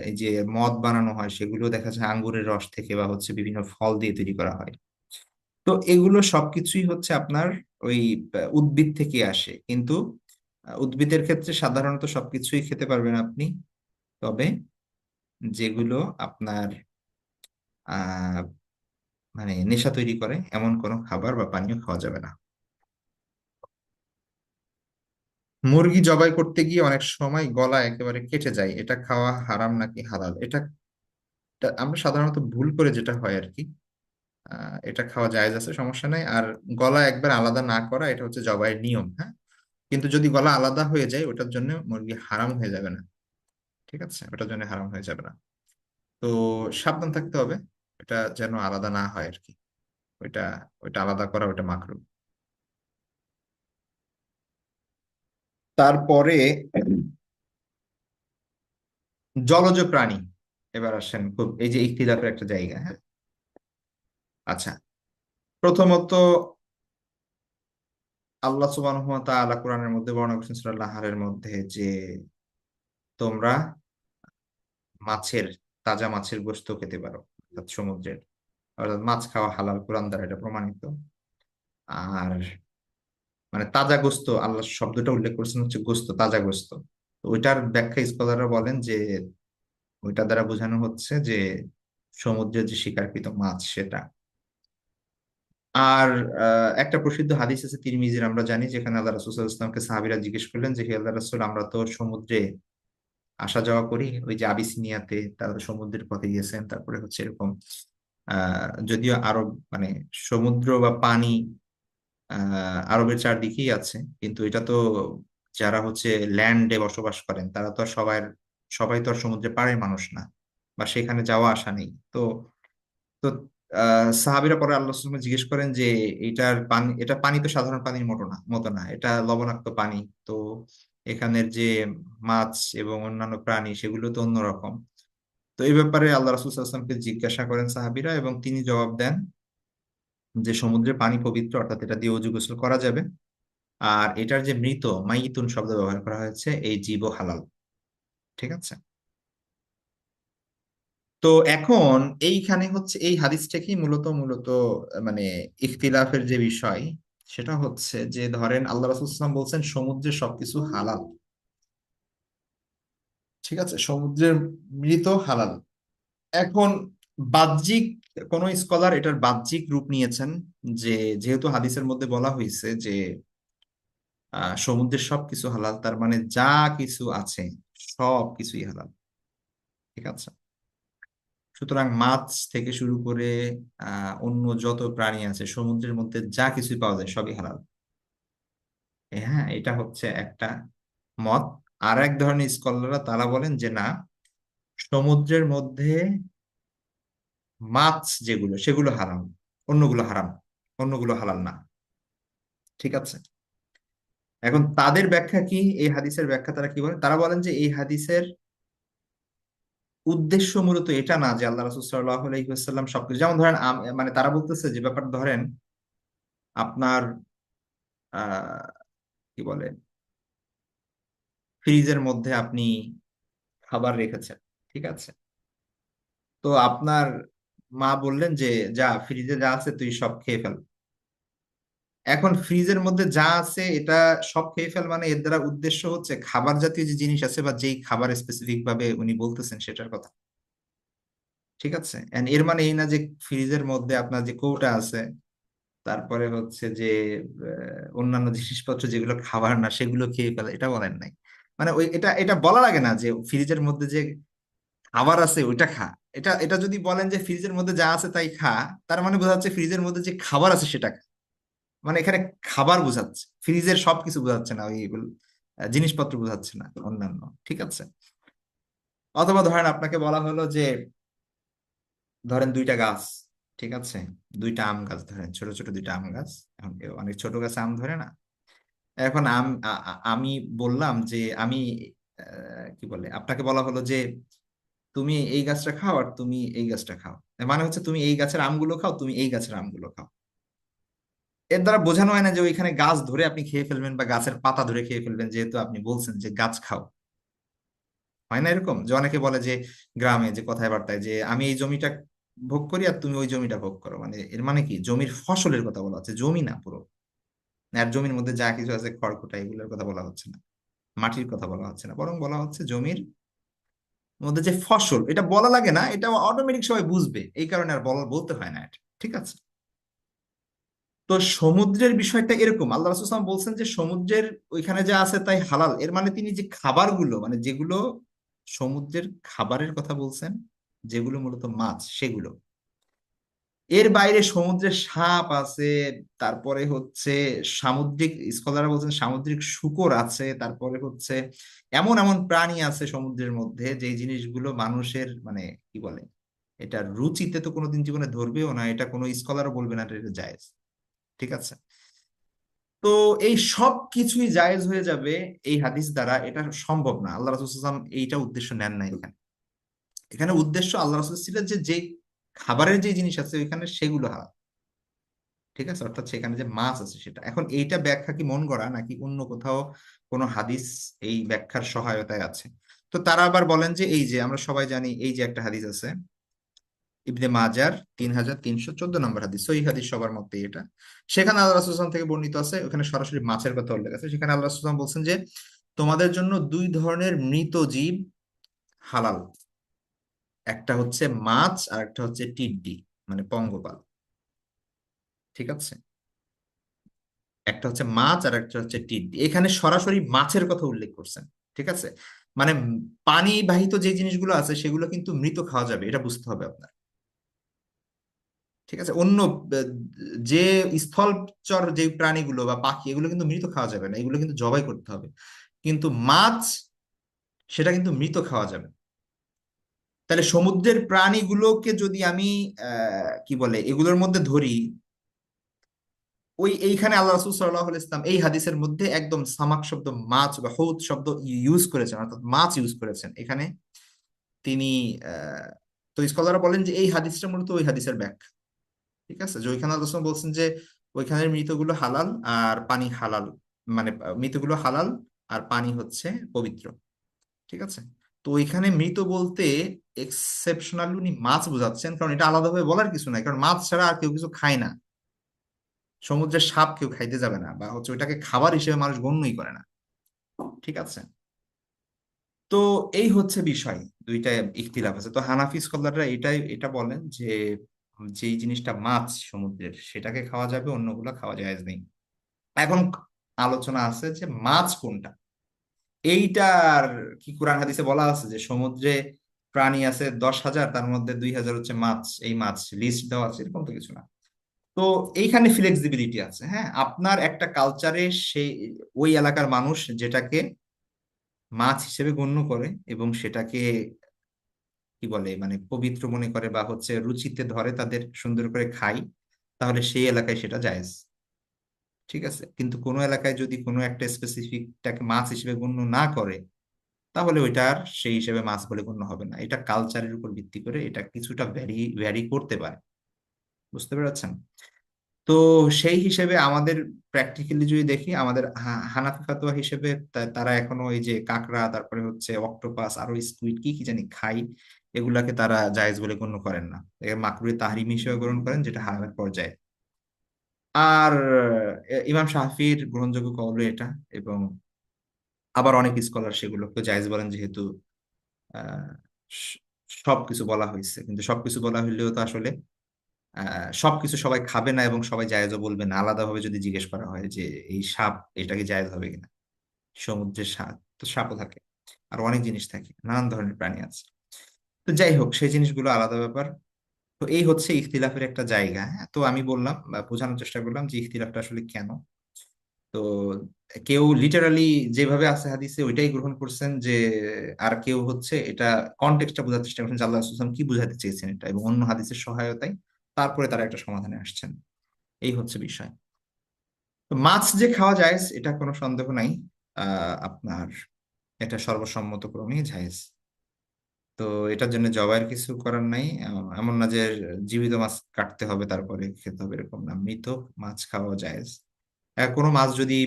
[SPEAKER 1] এই যে মদ বানানো হয়, সেগুলো দেখা যায় আঙ্গুরের রস থেকে বা হচ্ছে বিভিন্ন ফল দিয়ে তৈরি করা হয়। তো এগুলো সবকিছুই হচ্ছে আপনার ওই উদ্ভিদ থেকে আসে, কিন্তু উদ্ভিদের ক্ষেত্রে সাধারণত সবকিছুই খেতে পারবেন আপনি, তবে যেগুলো আপনার আহ মানে নেশা তৈরি করে এমন কোনো খাবার বা পানীয় খাওয়া যাবে না। মুরগি জবাই করতে গিয়ে অনেক সময় গলা একেবারে কেটে যায়, এটা খাওয়া হারাম নাকি হালাল? এটা আমরা সাধারণত ভুল করে যেটা হয় আর কি, এটা খাওয়া জায়েজ আছে, সমস্যা নাই। আর গলা একবার আলাদা না করা, এটা হচ্ছে জবাইয়ের নিয়ম, হ্যাঁ। কিন্তু যদি গলা আলাদা হয়ে যায়, ওটার জন্য মুরগি হারাম হয়ে যাবে না। ঠিক আছে, ওটার জন্য হারাম হয়ে যাবে না। তো সাবধান থাকতে হবে, এটা যেন আলাদা না হয় আর কি। ওইটা ওইটা আলাদা করা, ওইটা মাকরু। তারপরে জলজ প্রাণী। এবার আসেন খুব এই যে ইখতিলাফের একটা জায়গা, হ্যাঁ। আচ্ছা, প্রথমত আল্লাহ সুবহানাহু ওয়া তাআলা কোরআনের মধ্যে বর্ণনা করেছেন সূরা নাহলের মধ্যে যে তোমরা মাছের, তাজা মাছের গোশত খেতে পারো, অর্থাৎ সমুদ্রের, অর্থাৎ মাছ খাওয়া হালাল, কোরআন দ্বারা এটা প্রমাণিত। আর মানে তাজা গোশত, আল্লাহ শব্দটা উল্লেখ করেছেন হচ্ছে গোশত, তাজা গোশত। তো ওইটার ব্যাখ্যা স্কলাররা বলেন যে ওইটা দ্বারা বোঝানো হচ্ছে যে সমুদ্রের যে শিকারকৃত মাছ সেটা। আর একটা প্রসিদ্ধ হাদিস আছে তিরমিজির, আমরা জানি, যেখানে আল্লাহ রাসূল সাল্লাল্লাহু আলাইহি ওয়াসাল্লামকে সাহাবীরা জিজ্ঞেস করলেন যে হে আল্লাহ রাসূল, আমরা তো সমুদ্রে আসা যাওয়া করি, ওই যে আবিসিনিয়াতে তারা তো সমুদ্রের পথে গিয়েছেন, তারপরে হচ্ছে এরকম যদিও আরব মানে সমুদ্র বা পানি আরবের চারদিকেই আছে, কিন্তু এটা তো যারা হচ্ছে ল্যান্ডে বসবাস করেন, তারা তো আর সবাই তো আর সমুদ্রে পাড়ের মানুষ না, বা সেখানে যাওয়া আসা নেই। তো তো সাহাবীরা পরে আল্লাহ রাসূলকে জিজ্ঞেস করেন যে এইটার পানি, এটা পানি তো সাধারণ পানির মতো না, এটা লবণাক্ত পানি। তো এখানের যে মাছ এবং অন্যান্য প্রাণী, সেগুলো তো অন্যরকম। তো এই ব্যাপারে আল্লাহ রাসূল সাল্লাল্লাহু আলাইহি ওয়াসাল্লামকে জিজ্ঞাসা করেন সাহাবীরা, এবং তিনি জবাব দেন যে সমুদ্রের পানি পবিত্র, অর্থাৎ এটা দিয়ে ওযু গোসল করা যাবে। আর এটার যে মৃত, মাইতুন শব্দ ব্যবহার করা হয়েছে, এই জীবও হালাল। ঠিক আছে। তো এখন এইখানে হচ্ছে এই হাদিসটা কি মূলত মূলত মানে ইখতিলাফের যে বিষয় সেটা হচ্ছে যে ধরেন আল্লাহ রাসূল সাল্লাল্লাহু আলাইহি ওয়াসাল্লাম বলছেন সমুদ্রের সবকিছু হালাল। ঠিক আছে, সমুদ্রের মৃত হালাল। এখন বাহ্যিক কোন স্কলার এটার বাহ্যিক রূপ নিয়েছেন যে যেহেতু হাদিসের মধ্যে বলা হয়েছে যে সমুদ্রের সবকিছু হালাল, তার মানে যা কিছু আছে সব কিছুই হালাল। ঠিক আছে, সুতরাং মাছ থেকে শুরু করে অন্য যত প্রাণী আছে সমুদ্রের মধ্যে যা কিছুই পাওয়া যায় সবই হালাল। হ্যাঁ, এটা হচ্ছে একটা মত। আর এক ধরনের স্কলাররা তারা বলেন যে না, সমুদ্রের মধ্যে মাছ যেগুলো সেগুলো হারাম, অন্যগুলো হারাম, অন্যগুলো হালাল না। ঠিক আছে, এখন তাদের ব্যাখ্যা কি, এই হাদিসের ব্যাখ্যা তারা কি বলেন, তারা বলেন যে এই হাদিসের উদ্দেশ্য মূলত এটা না যে আল্লাহ রাসূল সাল্লাল্লাহু আলাইহি ওয়াসাল্লাম সবকিছু, যেমন ধরেন মানে তারা বলতেছে যে ব্যাপার ধরেন আপনার কি বলে ফ্রিজের মধ্যে আপনি খাবার রেখেছেন। ঠিক আছে, তো আপনার মা বললেন যে যা ফ্রিজে যা আছে তুই সব খেয়ে ফেল। এখন ফ্রিজের মধ্যে যা আছে এটা সব খেয়ে ফেল, মানে এর দ্বারা উদ্দেশ্য হচ্ছে খাবার জাতীয় যে জিনিস আছে বা যেই খাবার স্পেসিফিক ভাবে উনি বলতেছেন সেটার কথা। ঠিক আছে, and এর মানে এই না যে ফ্রিজের মধ্যে আপনার যে কৌটা আছে, তারপরে হচ্ছে যে অন্যান্য জিনিসপত্র যেগুলো খাবার না সেগুলো খেয়ে ফেলে, এটা বলেন নাই। মানে ওই এটা এটা বলা লাগে না যে ফ্রিজের মধ্যে যে খাবার আছে ওইটা খা। এটা এটা যদি বলেন যে ফ্রিজের মধ্যে যা আছে তাই খা, তার মানে বোঝাচ্ছে ফ্রিজের মধ্যে যে খাবার আছে সেটা খা। মানে এখানে খাবার বোঝাচ্ছে, ফ্রিজের সবকিছু বোঝাচ্ছে না, ওই জিনিসপত্র বোঝাচ্ছে না অন্যান্য। ঠিক আছে, অথবা ধরেন আপনাকে বলা হলো যে ধরেন দুইটা গাছ, ঠিক আছে, দুইটা আম গাছ ধরেন, ছোট ছোট দুইটা আম গাছ। এখন কেউ অনেক ছোট গাছে আম ধরে না। এখন আমি বললাম যে আমি কি বলে আপনাকে বলা হলো যে তুমি এই গাছটা খাও আর তুমি এই গাছটা খাও। এর মানে হচ্ছে তুমি এই গাছের আমগুলো খাও, তুমি এই গাছের আমগুলো খাও। এর দ্বারা বোঝানো হয় না যে ওইখানে গাছ ধরে আপনি খেয়ে ফেলবেন বা গাছের পাতা ধরে খেয়ে ফেলবেন, যেহেতু আপনি বলছেন যে গাছ খাও। হয় না এরকম যে অনেকে বলে যে গ্রামে যে কথায় বার্তায় যে আমি এই জমিটা ভোগ করি আর তুমি ওই জমিটা ভোগ করো, মানে এর মানে কি জমির ফসলের কথা বলা হচ্ছে, জমি না পুরো। আর জমির মধ্যে যা কিছু আছে খড়কুটা এগুলোর কথা বলা হচ্ছে না, মাটির কথা বলা হচ্ছে না, বরং বলা হচ্ছে জমির মধ্যে যে ফসল। এটা বলা লাগে না, এটা অটোমেটিক সবাই বুঝবে, এই কারণে আর বলতে হয় না এটা। ঠিক আছে, তো সমুদ্রের বিষয়টা এরকম, আল্লাহ রাসূল সাল্লাল্লাহু আলাইহি ওয়াসাল্লাম বলছেন যে সমুদ্রের ওইখানে যা আছে তাই হালাল। এর মানে তিনি যে খাবারগুলো মানে যেগুলো সমুদ্রের খাবারের কথা বলছেন, যেগুলো মূলত মাছ সেগুলো। এর বাইরে সমুদ্রের সাপ আছে, তারপরে হচ্ছে সামুদ্রিক, স্কলাররা বলছেন সামুদ্রিক শূকর আছে, তারপরে হচ্ছে এমন এমন প্রাণী আছে সমুদ্রের মধ্যে যে জিনিসগুলো মানুষের মানে কি বলে এটা রুচিতে তো কোনোদিন জীবনে ধরবেও না, এটা কোনো স্কলারও বলবে না এটা জায়েজ। ঠিক আছে, তো এই সব কিছুই জায়েজ হয়ে যাবে এই হাদিস দ্বারা, এটা সম্ভব না। আল্লাহ রাসূল সাল্লাল্লাহু আলাইহি ওয়াসাল্লাম এইটা উদ্দেশ্য নেন না এখানে। এখানে উদ্দেশ্য আল্লাহ রাসূল ছিল যে যে খাবারের যে জিনিস আছে ওইখানে সেগুলো হালাল। ঠিক আছে, অর্থাৎ সেখানে যে মাছ আছে সেটা। এখন এইটা ব্যাখ্যা কি মন গড়া নাকি অন্য কোথাও কোনো হাদিস এই ব্যাখ্যার সহায়তায় আছে? তো তারা আবার বলেন যে এই যে আমরা সবাই জানি এই যে একটা হাদিস আছে ইবনে মাজার 3314 নম্বর হাদিস, সহিহ হাদিস সবার মতে এটা। সেখানে আল্লাহ রাসূল সাল্লাল্লাহু আলাইহি ওয়াসাল্লাম থেকে বর্ণিত আছে, ওখানে সরাসরি মাছের কথা উল্লেখ আছে। সেখানে আল্লাহ রাসূল সাল্লাল্লাহু আলাইহি ওয়াসাল্লাম বলছেন যে তোমাদের জন্য দুই ধরনের মৃত জীব হালাল, একটা হচ্ছে মাছ আর একটা হচ্ছে টিড্ডি, মানে পঙ্গপাল। ঠিক আছে, একটা হচ্ছে মাছ আর একটা হচ্ছে টিড্ডি, এখানে সরাসরি মাছের কথা উল্লেখ করছেন। ঠিক আছে, মানে পানি বাহিত যে জিনিসগুলো আছে সেগুলো কিন্তু মৃত খাওয়া যাবে, এটা বুঝতে হবে আপনার। ঠিক আছে, অন্য আহ, যে স্থলচর যে প্রাণীগুলো বা পাখি এগুলো কিন্তু মৃত খাওয়া যাবে না, এগুলো কিন্তু জবাই করতে হবে। কিন্তু মাছ সেটা কিন্তু মৃত খাওয়া যাবে। তাহলে সমুদ্রের প্রাণীগুলোকে যদি আমি কি বলে এগুলোর মধ্যে ধরি, ওই এইখানে আল্লাহ রাসূল সাল্লাল্লাহু আলাইহি ইসলাম এই হাদিসের মধ্যে একদম সামাক শব্দ মাছ বা হৌত শব্দ ইউজ করেছেন, অর্থাৎ মাছ ইউজ করেছেন এখানে তিনি। আহ, তো স্কলাররা বলেন যে এই হাদিসটা মূলত ওই হাদিসের ব্যাখ্যা। ঠিক আছে, যে ওইখানে আল্লাহ রাসূল বলছেন যে ওইখানের মৃতগুলো হালাল আর পানি হালাল, মানে মৃতগুলো হালাল আর পানি হচ্ছে পবিত্র। ঠিক আছে, তো ওইখানে মৃত বলতে এক্সেপশনালি উনি মাছ বোঝাচ্ছেন, কারণ এটা আলাদাভাবে বলার কিছু নাই, কারণ মাছ ছাড়া আর কেউ কিছু খায় না। সমুদ্রের সাপ কেউ খাইতে যাবে না, বা হচ্ছে ওইটাকে খাবার হিসেবে মানুষ গণ্যই করে না। ঠিক আছে। তো এই হচ্ছে বিষয়, দুইটা ইখতিলাফ আছে। তো হানাফি স্কলাররা এটা বলেন যে যেই জিনিসটা মাছ সমুদ্রের সেটাকে খাওয়া যাবে, অন্যগুলো খাওয়া জায়েজ নেই। এখন আলোচনা আছে যে মাছ কোনটা, এইটার কি কোরআন হাদিসে বলা আছে যে সমুদ্রে প্রাণী আছে 10,000, তার মধ্যে 2,000 হচ্ছে মাছ, এই মাছ লিস্ট দেওয়া আছে, এরকম তো কিছু না। তো এইখানে ফ্লেক্সিবিলিটি আছে। হ্যাঁ, আপনার একটা কালচারে সেই ওই এলাকার মানুষ যেটাকে মাছ হিসেবে গণ্য করে এবং সেটাকে কি বলে মানে পবিত্র মনে করে বা হচ্ছে রুচিতে ধরে, তাদের সুন্দর করে খাই, তাহলে সেই এলাকায় সেটা জায়েজ। ঠিক আছে। কিন্তু কোনো এলাকায় যদি কোনো একটা স্পেসিফিকটাকে মাছ হিসেবে গণ্য না করে, তাহলে ওইটার সেই হিসেবে মাছ বলে গণ্য হবে না। এটা কালচারের উপর ভিত্তি করে এটা কিছুটা ভ্যারি ভ্যারি করতে পারে। বুঝতে পেরেছেন? তো সেই হিসেবে আমাদের প্র্যাকটিক্যালি যদি দেখি, আমাদের হানাফি ফাতোয়া হিসেবে তারা এখনো এই যে কাঁকড়া, তারপরে হচ্ছে অক্টোপাস, আরো স্কুইড কি কি জানি খাই, এগুলাকে তারা জায়েজ বলে গণ্য করেন না। এর মাকরুহে তাহরিম হিসেবে গ্রহণ করেন, যেটা হারামের পর্যায়ে। আর ইমাম শাফির গ্রহণযোগ্য কওল এটা। এবং আবার অনেক স্কলার সেগুলোকে জায়েজ বলেন, যেহেতু আহ স- সবকিছু বলা হয়েছে। কিন্তু সবকিছু বলা হইলেও তো আসলে সবকিছু সবাই খাবে না এবং সবাই জায়েজও বলবে না। আলাদাভাবে যদি জিজ্ঞেস করা হয় যে এই সাপ, এটা কি জায়েজ হবে কিনা, সমুদ্রের সাপ তো সাপও থাকে, আর অনেক জিনিস থাকে, নানান ধরনের প্রাণী আছে। তো যাই হোক, সেই জিনিসগুলো আলাদা ব্যাপার। তো এই হচ্ছে ইখতিলাফের একটা জায়গা। হ্যাঁ, তো আমি বললাম বা বোঝানোর চেষ্টা করলাম যে ইখতিলাফটা আসলে কেন। তো কেউ লিটারালি যেভাবে আছে হাদিসে ওইটাই গ্রহণ করছেন, যে আর কেউ হচ্ছে এটা কনটেক্সটটা বোঝার চেষ্টা করছেন যে আল্লাহ রাসূল সাল্লাল্লাহু আলাইহি ওয়াসাল্লাম কি বোঝাতে চেয়েছেন এটা, এবং অন্য হাদিসের সহায়তায় তারপরে তারা একটা সমাধানে আসছেন। এই হচ্ছে বিষয়। তো মাছ যে খাওয়া যায় এটা কোনো সন্দেহ নাই। আপনার এটা সর্বসম্মতক্রমেই জায়েজ। তো এটার জন্য জবাইয়ের কিছু করার নাই। এমন না যে জীবিত মাছ কাটতে হবে তারপরে খেতে হবে, এরকম না, মৃত মাছ খাওয়া জায়েজ। কোনো মাছ যদি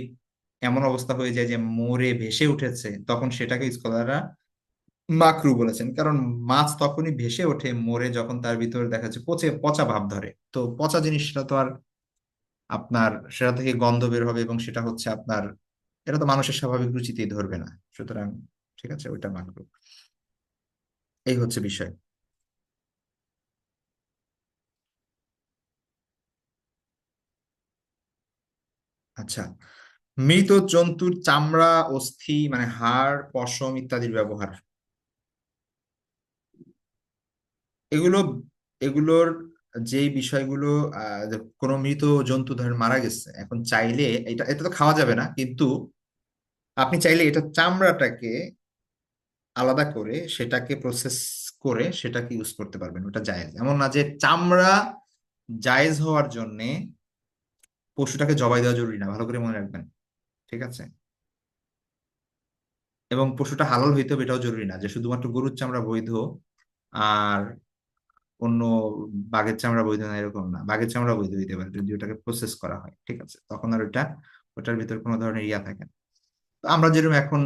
[SPEAKER 1] এমন অবস্থা হয়ে যায় যে মরে ভেসে উঠেছে, তখন সেটাকে স্কলাররা মাকরু বলেছেন। কারণ মাছ তখনই ভেসে ওঠে মরে, যখন তার ভিতরে দেখা যাচ্ছে পচে পচা ভাব ধরে। তো পচা জিনিসটা তো আর আপনার সেটা থেকে গন্ধ বের হবে, এবং সেটা হচ্ছে আপনার, এটা তো মানুষের স্বাভাবিক রুচিতেই ধরবে না। সুতরাং ঠিক আছে, ওইটা মাকরু। এই হচ্ছে বিষয়। আচ্ছা, মৃত জন্তুর চামড়া, অস্থি মানে হাড়, পশম ইত্যাদির ব্যবহার, এগুলো এগুলোর যেই বিষয়গুলো, যে কোনো মৃত জন্তু ধরেন মারা গেছে, এখন চাইলে এটা এটা তো খাওয়া যাবে না, কিন্তু আপনি চাইলে এটা চামড়াটাকে আলাদা করে সেটাকে প্রসেস করে সেটাকে ইউজ করতে পারবেন, ওটা জায়েজ। এমন না যে চামড়া জায়েজ হওয়ার জন্যে পশুটাকে জবাই দেওয়া জরুরি না, ভালো করে মনে রাখবেন। ঠিক আছে। এবং পশুটা হালাল হইতে হবে এটাও জরুরি না, যে শুধুমাত্র গরুর চামড়া বৈধ আর অন্য বাঘের চামড়া বৈধ না, এরকম না। বাঘের চামড়া বৈধ হইতে পারে যদি ওটাকে প্রসেস করা হয়। ঠিক আছে, তখন আর ওটার ভিতর কোনো ধরনের ইয়া থাকে না। তো আমরা যেরকম এখন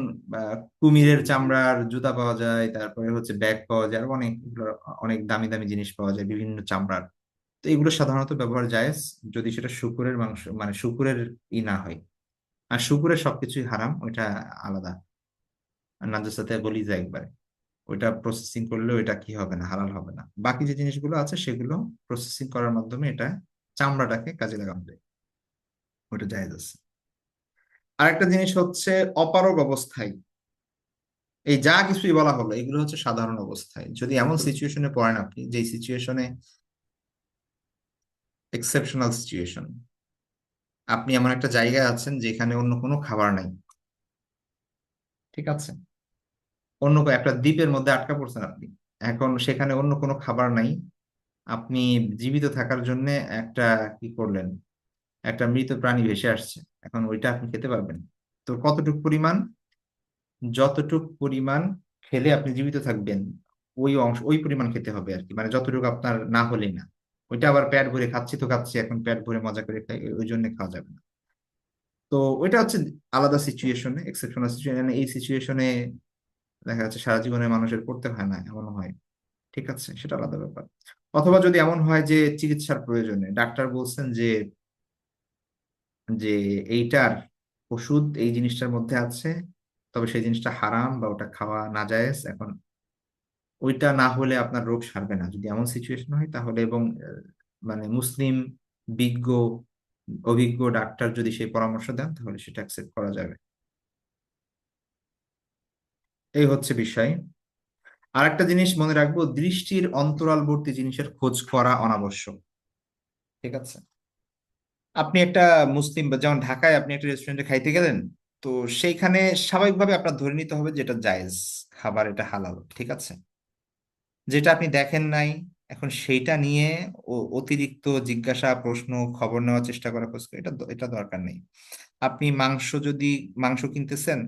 [SPEAKER 1] কুমিরের চামড়ার জুতা পাওয়া যায়, তারপরে হচ্ছে ব্যাগ পাওয়া যায়, আর অনেক দামি দামি জিনিস পাওয়া যায় বিভিন্ন চামড়ার। তো এগুলো সাধারণত ব্যবহার জায়েজ, যদি সেটা শুকুরের মাংস মানে শুকুরের ই না হয়। আর শুকুরের সবকিছুই হারাম, ওইটা আলাদা। আর নাজাসাতে বলি যায় একবারে, ওইটা প্রসেসিং করলে ওইটা কি হবে না, হালাল হবে না। বাকি যে জিনিসগুলো আছে সেগুলো প্রসেসিং করার মাধ্যমে এটা চামড়াটাকে কাজে লাগানো যায়, ওইটা জায়েজ আছে। আরেকটা জিনিস হচ্ছে অপারগ অবস্থায়, এই যা কিছুই বলা হলো এগুলো হচ্ছে সাধারণ অবস্থায়। যদি এমন সিচুয়েশনে পড়েন আপনি, যে সিচুয়েশনে এক্সেপশনাল সিচুয়েশন, আপনি এমন একটা জায়গায় আছেন যেখানে অন্য কোনো খাবার নাই। ঠিক আছে, একটা দ্বীপের মধ্যে আটকা পড়ছেন আপনি। এখন সেখানে অন্য কোনো খাবার নাই। আপনি জীবিত থাকার জন্য একটা কি করলেন, একটা মৃত প্রাণী ভেসে আসছে, এখন ওইটা আপনি খেতে পারবেন? তো কতটুকু পরিমাণ, যতটুক পরিমাণ খেলে আপনি জীবিত থাকবেন, ওই অংশ ওই পরিমাণ খেতে হবে আর কি, মানে যতটুকু আপনার না হলেই না। ওইটা আবার পেট ভরে খাচ্ছি তো খাচ্ছি, এখন পেট ভরে মজা করে খাই, ওই জন্য খাওয়া যাবে না। তো ওইটা হচ্ছে আলাদা সিচুয়েশনে, এক্সেপশনাল সিচুয়েশনে। এই সিচুয়েশনে দেখা যাচ্ছে সারা জীবনে মানুষের পড়তে হয় না, এমন হয়। ঠিক আছে, সেটা আলাদা ব্যাপার। অথবা যদি এমন হয় যে চিকিৎসার প্রয়োজনে ডাক্তার বলছেন যে এইটার ওষুধ এই জিনিসটার মধ্যে আছে, তবে সেই জিনিসটা হারাম বা ওটা খাওয়া নাজায়েজ, এখন ওইটা না হলে আপনার রোগ সারবে না, যদি এমন সিচুয়েশন হয় তাহলে, এবং মানে মুসলিম বিজ্ঞ অভিজ্ঞ ডাক্তার যদি সেই পরামর্শ দেন তাহলে সেটা অ্যাকসেপ্ট করা যাবে। এই হচ্ছে বিষয়। আর একটা জিনিস মনে রাখবো, দৃষ্টির অন্তরালবর্তী জিনিসের খোঁজ করা অনাবশ্যক। ঠিক আছে, আপনি একটা মুসলিম যেমন ঢাকায় আপনি একটা রেস্টুরেন্টে খাইতে গেলেন, তো সেইখানে স্বাভাবিকভাবে আপনার ধরে নিতে হবে যেটা জায়েজ খাবার, এটা হালাল, ঠিক আছে। যেটা আপনি দেখেন নাই, এখন সেইটা নিয়ে অতিরিক্ত জিজ্ঞাসা প্রশ্ন, খবর নেওয়ার চেষ্টা করা, খোঁজ করা, এটা দরকার নেই। আপনি মাংস কিনতেছেন,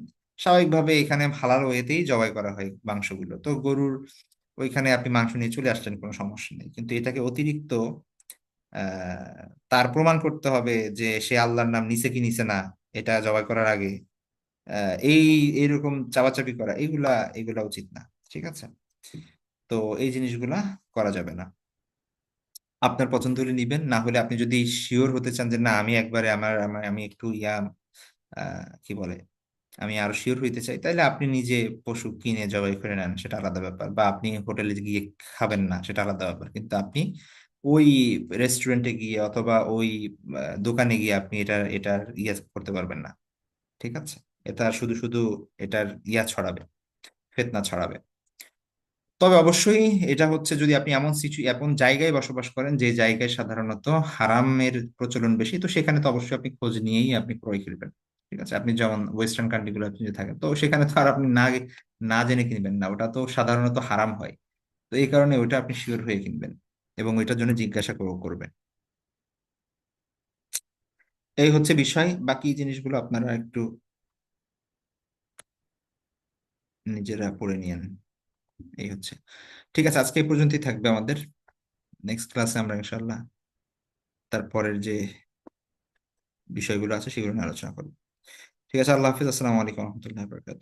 [SPEAKER 1] স্বাভাবিকভাবে এখানে হালাল ওয়েতেই জবাই করা হয় মাংসগুলো, তো গরুর ওইখানে আপনি মাংস নিয়ে চলে আসছেন, কোনো সমস্যা নেই, কিন্তু এটাকে অতিরিক্ত তার প্রমাণ করতে হবে যে সে আল্লাহর নাম নিছে কি নিছে না এটা জবাই করার আগে, এই এরকম চাপাচাপি করা, এগুলা এগুলা উচিত না। ঠিক আছে, তো এই জিনিসগুলা করা যাবে না। আপনার পছন্দ হলে নিবেন, না হলে আপনি যদি শিওর হতে চান যে না আমি একবারে আমি একটু কি বলে, আমি আরো শিওর হইতে চাই, তাহলে আপনি নিজে পশু কিনে জবাই করে নেন, সেটা আলাদা ব্যাপার। বা আপনি হোটেলে গিয়ে খাবেন না, সেটা আলাদা ব্যাপার, কিন্তু আপনি ওই রেস্টুরেন্টে গিয়ে অথবা ওই দোকানে গিয়ে আপনি এটার করতে পারবেন না। ঠিক আছে, এটা শুধু শুধু এটার ছড়াবে, ফিতনা ছড়াবে। তবে অবশ্যই এটা হচ্ছে যদি আপনি এমন জায়গায় বসবাস করেন যে জায়গায় সাধারণত হারামের প্রচলন বেশি, তো সেখানে তো অবশ্যই আপনি খোঁজ নিয়েই আপনি ক্রয় করবেন। ঠিক আছে, আপনি যেমন ওয়েস্টার্ন কান্ট্রি গুলো আপনি যে থাকেন, তো সেখানে তো আর আপনি না না জেনে কিনবেন না, ওটা তো সাধারণত হারাম হয়। তো এই কারণে ওইটা আপনি শিওর হয়ে কিনবেন এবং ওইটার জন্য জিজ্ঞাসা করবেন। এই হচ্ছে বিষয়, বাকি জিনিসগুলো আপনারা একটু নিজেরা পড়ে নিয়েন। এই হচ্ছে, ঠিক আছে, আজকে এই পর্যন্তই থাকবে আমাদের। নেক্সট ক্লাসে আমরা ইনশাল্লাহ তারপরের যে বিষয়গুলো আছে সেগুলো নিয়ে আলোচনা করবো। ঠিক আছে, আল্লাহ হাফিজ, আসসালামু আলাইকুম রহমতুল্লাহ বরকাত।